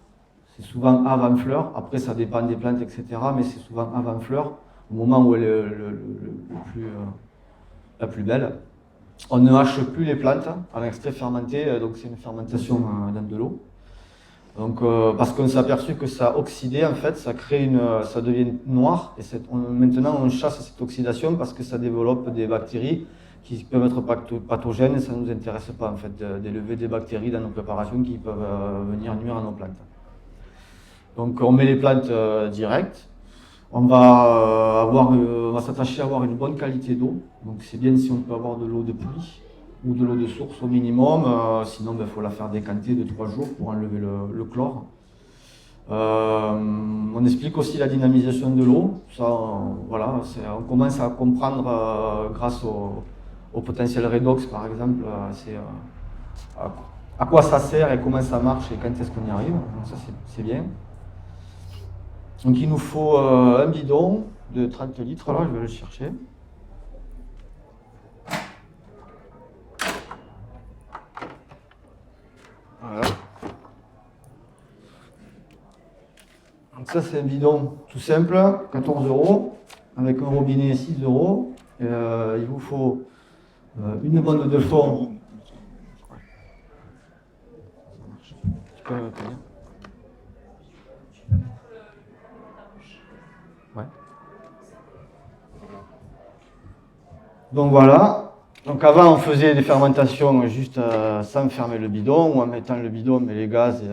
c'est souvent avant fleur. Après, ça dépend des plantes, etc. Mais c'est souvent avant fleur, au moment où elle est la plus belle. On ne hache plus les plantes en extrait fermenté, donc c'est une fermentation dans de l'eau. Donc, parce qu'on s'est aperçu que ça oxydait, en fait, ça devient noir. Et maintenant, on chasse cette oxydation parce que ça développe des bactéries qui peuvent être pathogènes, et ça ne nous intéresse pas, en fait, d'élever des bactéries dans nos préparations qui peuvent venir nuire à nos plantes. Donc, on met les plantes directes. On va s'attacher à avoir une bonne qualité d'eau. Donc, c'est bien si on peut avoir de l'eau de pluie ou de l'eau de source au minimum, sinon il faut la faire décanter de 3 jours pour enlever le chlore. On explique aussi la dynamisation de l'eau. Ça, voilà, on commence à comprendre grâce au potentiel redox par exemple, à quoi ça sert et comment ça marche et quand est-ce qu'on y arrive. Donc ça c'est bien. Donc il nous faut un bidon de 30 litres, là je vais le chercher. Voilà. Donc ça c'est un bidon tout simple, 14 €, avec un robinet 6 €. Il vous faut une bande de fond. Tu peux tenir. Ouais. Donc voilà. Donc avant, on faisait des fermentations juste sans fermer le bidon ou en mettant le bidon, mais les gaz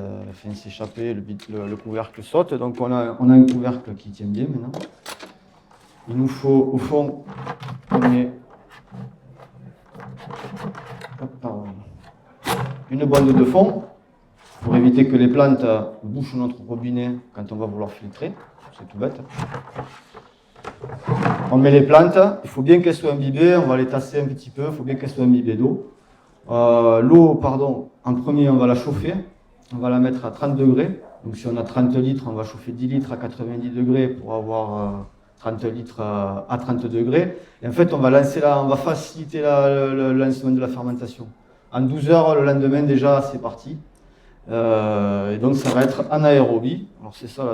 s'échapper, le couvercle saute. Donc on a un couvercle qui tient bien maintenant. Il nous faut, au fond, on met une bonde de fond pour éviter que les plantes bouchent notre robinet quand on va vouloir filtrer. C'est tout bête. On met les plantes, il faut bien qu'elles soient imbibées, on va les tasser un petit peu, il faut bien qu'elles soient imbibées d'eau. L'eau, en premier, on va la chauffer, on va la mettre à 30 degrés. Donc si on a 30 litres, on va chauffer 10 litres à 90 degrés pour avoir 30 litres à 30 degrés. Et en fait, on va faciliter le lancement de la fermentation. En 12 heures, le lendemain, déjà, c'est parti. Et donc ça va être anaérobie. Alors c'est ça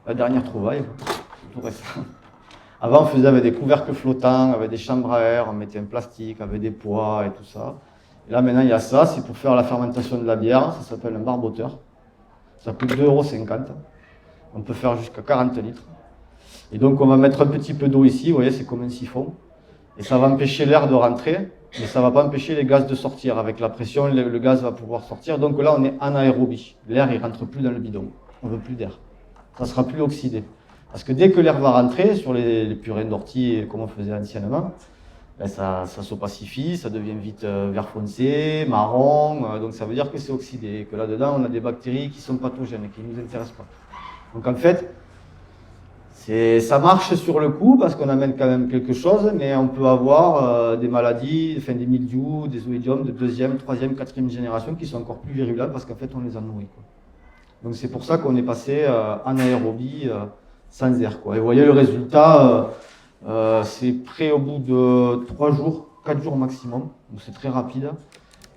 la dernière trouvaille, tout récent. Avant, on faisait avec des couvercles flottants, avec des chambres à air, on mettait un plastique, avec des poids et tout ça. Et là, maintenant, il y a ça, c'est pour faire la fermentation de la bière, ça s'appelle un barboteur. Ça coûte 2,50 €. On peut faire jusqu'à 40 litres. Et donc, on va mettre un petit peu d'eau ici, vous voyez, c'est comme un siphon. Et ça va empêcher l'air de rentrer, mais ça ne va pas empêcher les gaz de sortir. Avec la pression, le gaz va pouvoir sortir. Donc là, on est anaérobie. L'air, il ne rentre plus dans le bidon. On ne veut plus d'air. Ça ne sera plus oxydé. Parce que dès que l'air va rentrer sur les purées d'ortie, comme on faisait anciennement, ben ça s'opacifie, ça devient vite vert foncé, marron, donc ça veut dire que c'est oxydé, et que là-dedans on a des bactéries qui sont pathogènes, qui ne nous intéressent pas. Donc en fait, ça marche sur le coup parce qu'on amène quand même quelque chose, mais on peut avoir des maladies, des mildious, des oïdiums de 2e, 3e, 4e génération qui sont encore plus virulents parce qu'en fait on les a nourris, quoi. Donc c'est pour ça qu'on est passé en aérobie sans air, quoi. Et vous voyez le résultat, c'est prêt au bout de 3 jours, 4 jours maximum, donc c'est très rapide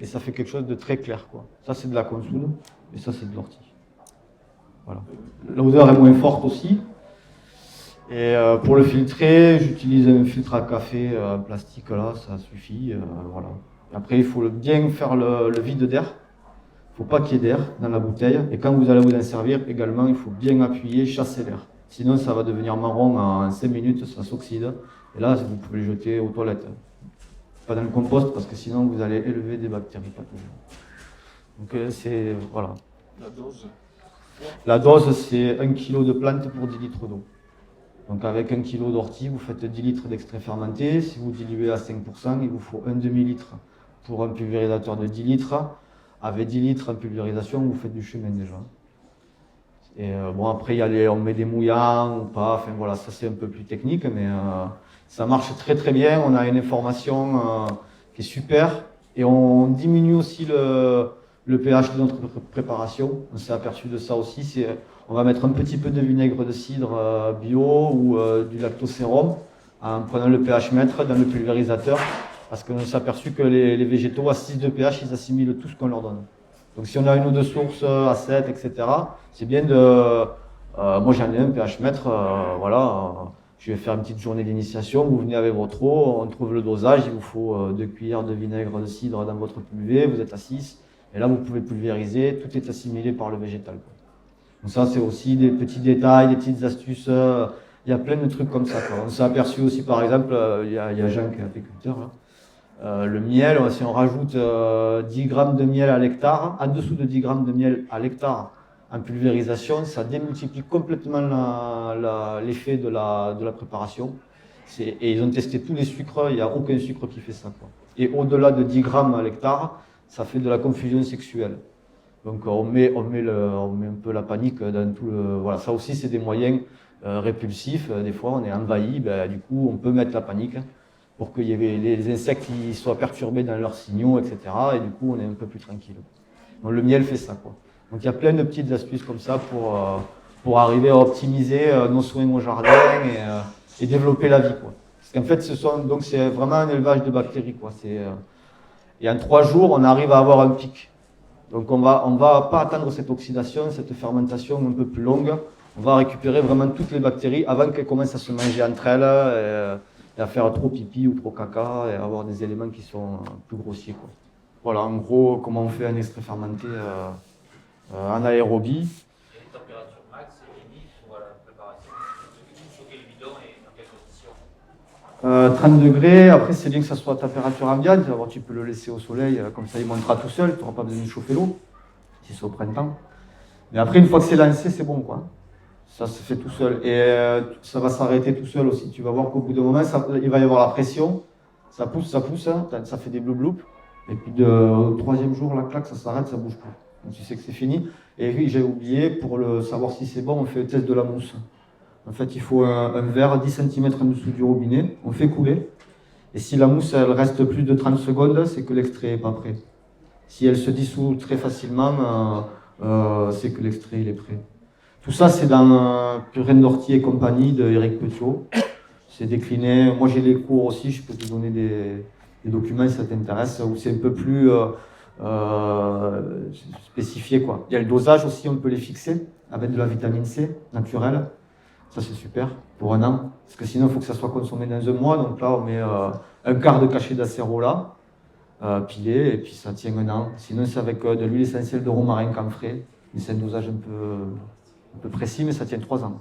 et ça fait quelque chose de très clair, quoi. Ça c'est de la consoude et ça c'est de l'ortie. Voilà. L'odeur est moins forte aussi. Et pour le filtrer, j'utilise un filtre à café en plastique, là, ça suffit. Voilà. Après, il faut bien faire le vide d'air. Il ne faut pas qu'il y ait d'air dans la bouteille. Et quand vous allez vous en servir, également, il faut bien appuyer, chasser l'air. Sinon, ça va devenir marron en 5 minutes, ça s'oxyde. Et là, vous pouvez le jeter aux toilettes. Pas dans le compost, parce que sinon, vous allez élever des bactéries pathogènes. Donc, c'est... Voilà. La dose, c'est 1 kg de plantes pour 10 litres d'eau. Donc avec 1 kg d'ortie, vous faites 10 litres d'extrait fermenté. Si vous diluez à 5%, il vous faut un demi-litre pour un pulvérisateur de 10 litres. Avec 10 litres en pulvérisation, vous faites du chemin déjà. Et bon, après, on met des mouillants ou pas. Enfin voilà, ça c'est un peu plus technique, mais ça marche très très bien. On a une information qui est super. Et on diminue aussi le pH de notre préparation. On s'est aperçu de ça aussi. On va mettre un petit peu de vinaigre de cidre bio ou du lactosérum en prenant le pH mètre dans le pulvérisateur parce qu'on s'est aperçu que les végétaux à 6 de pH, ils assimilent tout ce qu'on leur donne. Donc si on a une eau de source à 7, etc., c'est bien de... moi j'en ai un pH mètre, voilà, je vais faire une petite journée d'initiation, vous venez avec votre eau, on trouve le dosage, il vous faut 2 cuillères de vinaigre de cidre dans votre pulvé, vous êtes à 6, et là vous pouvez pulvériser, tout est assimilé par le végétal, quoi. Donc ça, c'est aussi des petits détails, des petites astuces. Il y a plein de trucs comme ça, quoi. On s'est aperçu aussi, par exemple, il y a Jean qui est apiculteur, là. Le miel, si on rajoute 10 grammes de miel à l'hectare, en dessous de 10 grammes de miel à l'hectare en pulvérisation, ça démultiplie complètement l'effet de la préparation. Et ils ont testé tous les sucres, il n'y a aucun sucre qui fait ça, quoi. Et au-delà de 10 grammes à l'hectare, ça fait de la confusion sexuelle. Donc on met un peu la panique dans tout le... Voilà, ça aussi c'est des moyens répulsifs. Des fois on est envahi, du coup on peut mettre la panique pour que les insectes qui soient perturbés dans leurs signaux, etc. Et du coup on est un peu plus tranquille. Donc le miel fait ça, quoi. Donc il y a plein de petites astuces comme ça pour arriver à optimiser nos soins au jardin et développer la vie, quoi. Parce qu'en fait c'est vraiment un élevage de bactéries, quoi. Et en 3 jours on arrive à avoir un pic. Donc on va pas attendre cette oxydation, cette fermentation un peu plus longue. On va récupérer vraiment toutes les bactéries avant qu'elles commencent à se manger entre elles et à faire trop pipi ou trop caca et avoir des éléments qui sont plus grossiers, quoi. Voilà, en gros, comment on fait un extrait fermenté en aérobie. Et les températures max et limites pour la préparation. Choquer le bidon et dans quelles conditions? 30 degrés, après c'est bien que ça soit à température ambiante, alors tu peux le laisser au soleil, comme ça il montera tout seul, tu n'auras pas besoin de chauffer l'eau, si c'est au printemps. Mais après, une fois que c'est lancé, c'est bon, quoi. Ça se fait tout seul. Et ça va s'arrêter tout seul aussi. Tu vas voir qu'au bout d'un moment, il va y avoir la pression, ça pousse, hein, ça fait des bloup-bloup. Et puis au troisième jour, la claque, ça s'arrête, ça bouge plus. Donc tu sais que c'est fini. Et oui, j'ai oublié, pour savoir si c'est bon, on fait le test de la mousse. En fait, il faut un verre 10 cm en dessous du robinet, on fait couler. Et si la mousse elle reste plus de 30 secondes, c'est que l'extrait n'est pas prêt. Si elle se dissout très facilement, c'est que l'extrait il est prêt. Tout ça, c'est dans Purée d'ortie et compagnie de Éric Petiot. C'est décliné. Moi, j'ai les cours aussi, je peux te donner des documents si ça t'intéresse, où c'est un peu plus spécifié, quoi. Il y a le dosage aussi, on peut les fixer avec de la vitamine C naturelle. Ça, c'est super pour un an. Parce que sinon, il faut que ça soit consommé dans un mois. Donc là, on met un quart de cachet d'acérola pilé, et puis ça tient un an. Sinon, c'est avec de l'huile essentielle de romarin camphré. C'est un dosage un peu précis, mais ça tient 3 ans.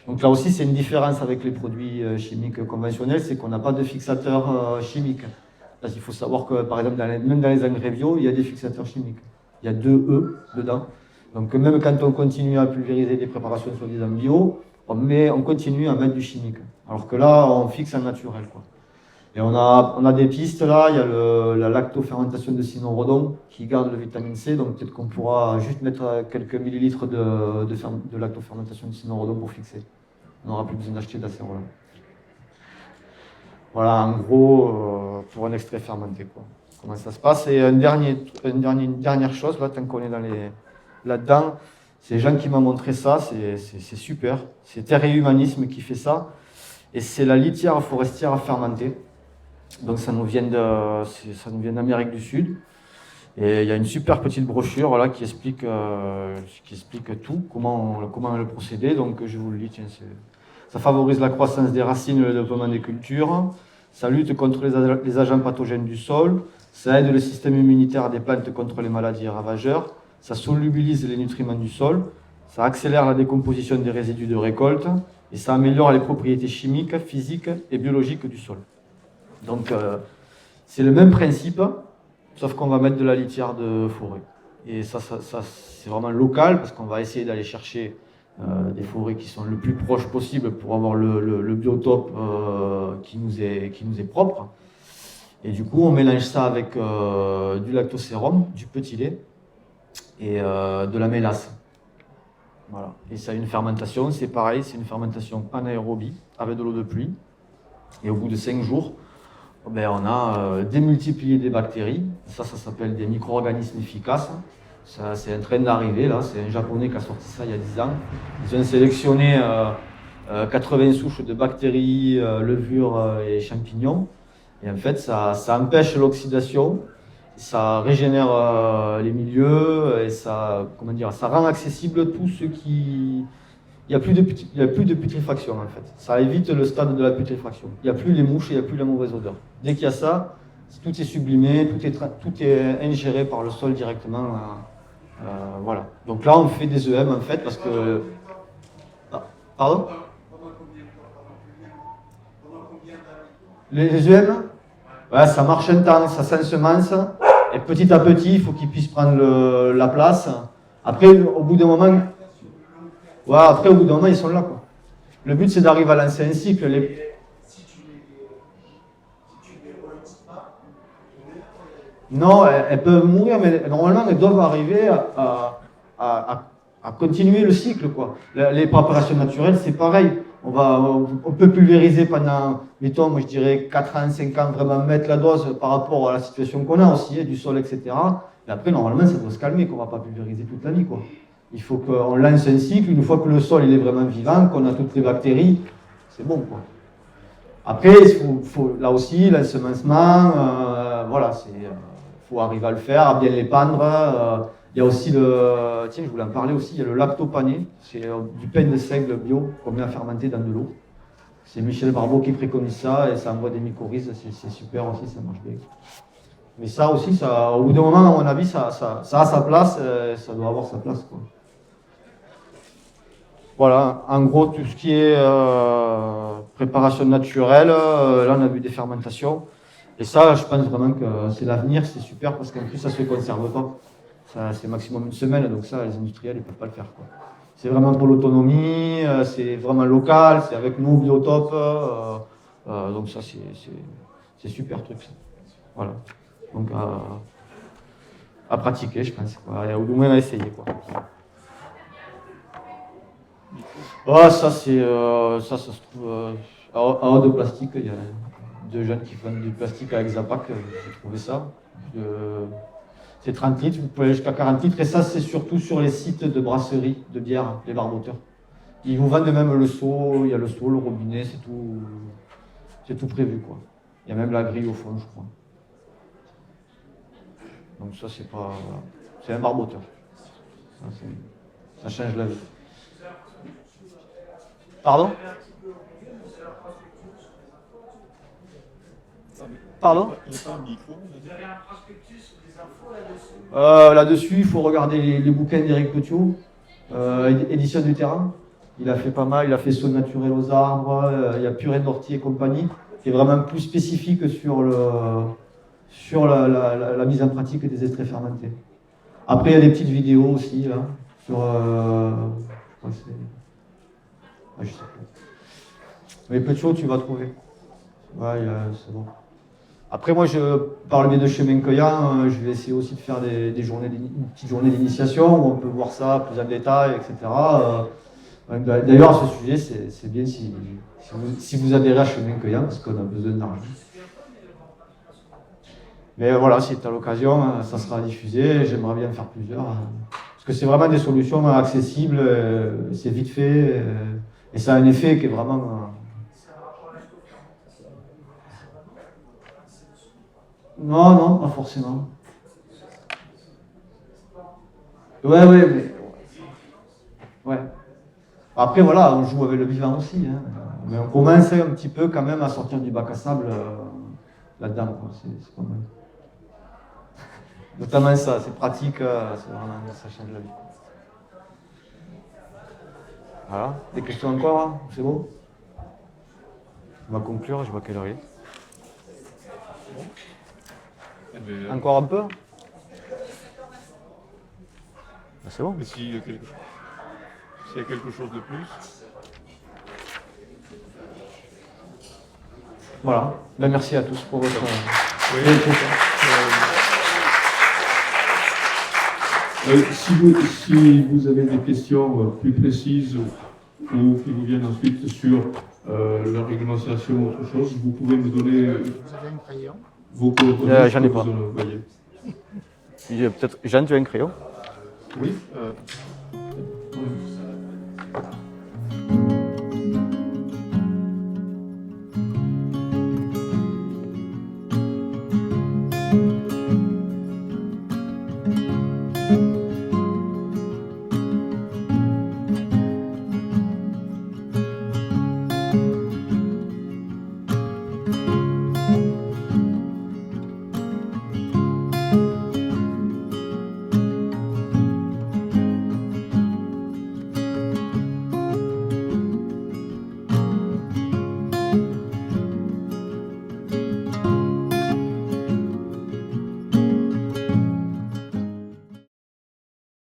Donc là aussi, c'est une différence avec les produits chimiques conventionnels, c'est qu'on n'a pas de fixateur chimique. Parce qu'il faut savoir que, par exemple, même dans les engrais bio, il y a des fixateurs chimiques. Il y a 2 E dedans. Donc même quand on continue à pulvériser des préparations soi-disant bio, on continue à mettre du chimique. Alors que là, on fixe un naturel, quoi. Et on a des pistes là, il y a la lactofermentation de cynorhodon qui garde le vitamine C, donc peut-être qu'on pourra juste mettre quelques millilitres de lactofermentation de cynorhodon pour fixer. On n'aura plus besoin d'acheter d'acérola. Voilà, en gros, pour un extrait fermenté, quoi. Comment ça se passe. Et une dernière chose, là, tant qu'on est là-dedans, c'est les gens qui m'ont montré ça, c'est super. C'est Terre et Humanisme qui fait ça. Et c'est la litière forestière fermentée. Donc ça nous vient d'Amérique du Sud. Et il y a une super petite brochure là qui explique tout, comment le procéder. Donc je vous le lis, tiens, ça favorise la croissance des racines et le développement des cultures. Ça lutte contre les agents pathogènes du sol. Ça aide le système immunitaire des plantes contre les maladies ravageurs. Ça solubilise les nutriments du sol. Ça accélère la décomposition des résidus de récolte. Et ça améliore les propriétés chimiques, physiques et biologiques du sol. Donc, c'est le même principe, sauf qu'on va mettre de la litière de forêt. Et ça c'est vraiment local, parce qu'on va essayer d'aller chercher des forêts qui sont le plus proches possible pour avoir le biotope qui nous est propre. Et du coup, on mélange ça avec du lactosérum, du petit lait et de la mélasse. Voilà. Et ça a une fermentation, c'est pareil, c'est une fermentation anaérobie avec de l'eau de pluie. Et au bout de 5 jours, on a démultiplié des bactéries. Ça s'appelle des micro-organismes efficaces. Ça, c'est en train d'arriver, là. C'est un Japonais qui a sorti ça il y a 10 ans. Ils ont sélectionné 80 souches de bactéries, levures et champignons. Et en fait, ça empêche l'oxydation, ça régénère les milieux, et ça rend accessible tout ce qui... Il n'y a plus de putréfaction, en fait. Ça évite le stade de la putréfaction. Il n'y a plus les mouches, il n'y a plus la mauvaise odeur. Dès qu'il y a ça, tout est sublimé, tout est ingéré par le sol directement. Voilà. Donc là, on fait des EM, en fait, parce que... Pardon ? Les EM, ouais, ça marche un temps, ça s'ensemence, et petit à petit, il faut qu'ils puissent prendre la place. Après, au bout d'un moment... Ouais, après, au bout d'un moment, ils sont là, quoi. Le but, c'est d'arriver à lancer un cycle. Si tu les relances pas, Non, elles peuvent mourir, mais normalement, elles doivent arriver à continuer le cycle, quoi. Les préparations naturelles, c'est pareil. On peut pulvériser pendant, mettons, moi je dirais 4 ans, 5 ans, vraiment mettre la dose par rapport à la situation qu'on a aussi, du sol, etc. Et après, normalement, ça doit se calmer, qu'on ne va pas pulvériser toute la vie, quoi. Il faut qu'on lance un cycle, une fois que le sol il est vraiment vivant, qu'on a toutes les bactéries, c'est bon, quoi. Après, il faut là aussi, l'ensemencement, voilà, faut arriver à le faire, à bien l'épandre. Il y a aussi tiens, je voulais en parler aussi, il y a le lactopané, c'est du pain de seigle bio qu'on met à fermenter dans de l'eau. C'est Michel Barbeau qui préconise ça, et ça envoie des mycorhizes, c'est super aussi, ça marche bien. Mais ça aussi, au bout d'un moment, à mon avis, ça a sa place, ça doit avoir sa place, quoi. Voilà, en gros, tout ce qui est préparation naturelle, là on a vu des fermentations. Et ça, je pense vraiment que c'est l'avenir, c'est super parce qu'en plus ça se conserve pas. Ça, c'est maximum une semaine, donc ça, les industriels, ils peuvent pas le faire, quoi. C'est vraiment pour l'autonomie, c'est vraiment local, c'est avec nos biotopes. Donc ça, c'est super truc, ça. Voilà. Donc à pratiquer, je pense, quoi. Ou au moins à essayer, quoi. Ah, ça, ça se trouve à Haut de Plastique. Il y a deux jeunes qui font du plastique avec Zapac. J'ai trouvé ça. C'est 30 litres, vous pouvez aller jusqu'à 40 litres. Et ça, c'est surtout sur les sites de brasserie, de bière, les barboteurs. Ils vous vendent même le seau, il y a le seau, le robinet, c'est tout prévu, quoi. Il y a même la grille au fond, je crois. Donc ça, c'est pas... Voilà. C'est un barboteur. Ça change la vie. Pardon? Pardon? Il n'y a pas un micro. Vous avez un prospectus ou des infos là-dessus? Là-dessus, il faut regarder les bouquins d'Éric Petiot, Édition du terrain. Il a fait pas mal, il a fait Saut naturel aux arbres, il y a Purée d'ortie et compagnie, qui est vraiment plus spécifique sur la mise en pratique des extraits fermentés. Après, il y a des petites vidéos aussi, là, sur... je crois que c'est... Ah, je sais plus. Mais Petiot, tu vas trouver. Ouais, c'est bon. Après, moi, par le biais de Chemin Cueillant, je vais essayer aussi de faire une petite journée d'initiation où on peut voir ça plus en détail, etc. D'ailleurs, à ce sujet, c'est bien si vous adhérez à Chemin Cueillant, parce qu'on a besoin d'argent. Mais voilà, si tu as l'occasion, ça sera diffusé. J'aimerais bien faire plusieurs. Parce que c'est vraiment des solutions accessibles, c'est vite fait, et ça a un effet qui est vraiment... Non, pas forcément. Ouais, mais... Ouais. Après, voilà, on joue avec le vivant aussi. Hein. Mais on commence un petit peu quand même à sortir du bac à sable là-dedans, quoi. C'est pas mal. Notamment ça, c'est pratique, c'est vraiment, ça change la vie. Voilà. Des questions encore, hein? C'est bon? On va conclure, je vois quelle heure il est. Encore un peu? C'est bon. Mais s'il y a quelque chose de plus. Voilà. Ben, merci à tous pour votre... Si vous avez des questions plus précises ou qui vous viennent ensuite sur la réglementation ou autre chose, vous pouvez me donner vos coordonnées. J'en ai pas. Voyez. Peut-être, Jeanne, tu as un crayon? Oui.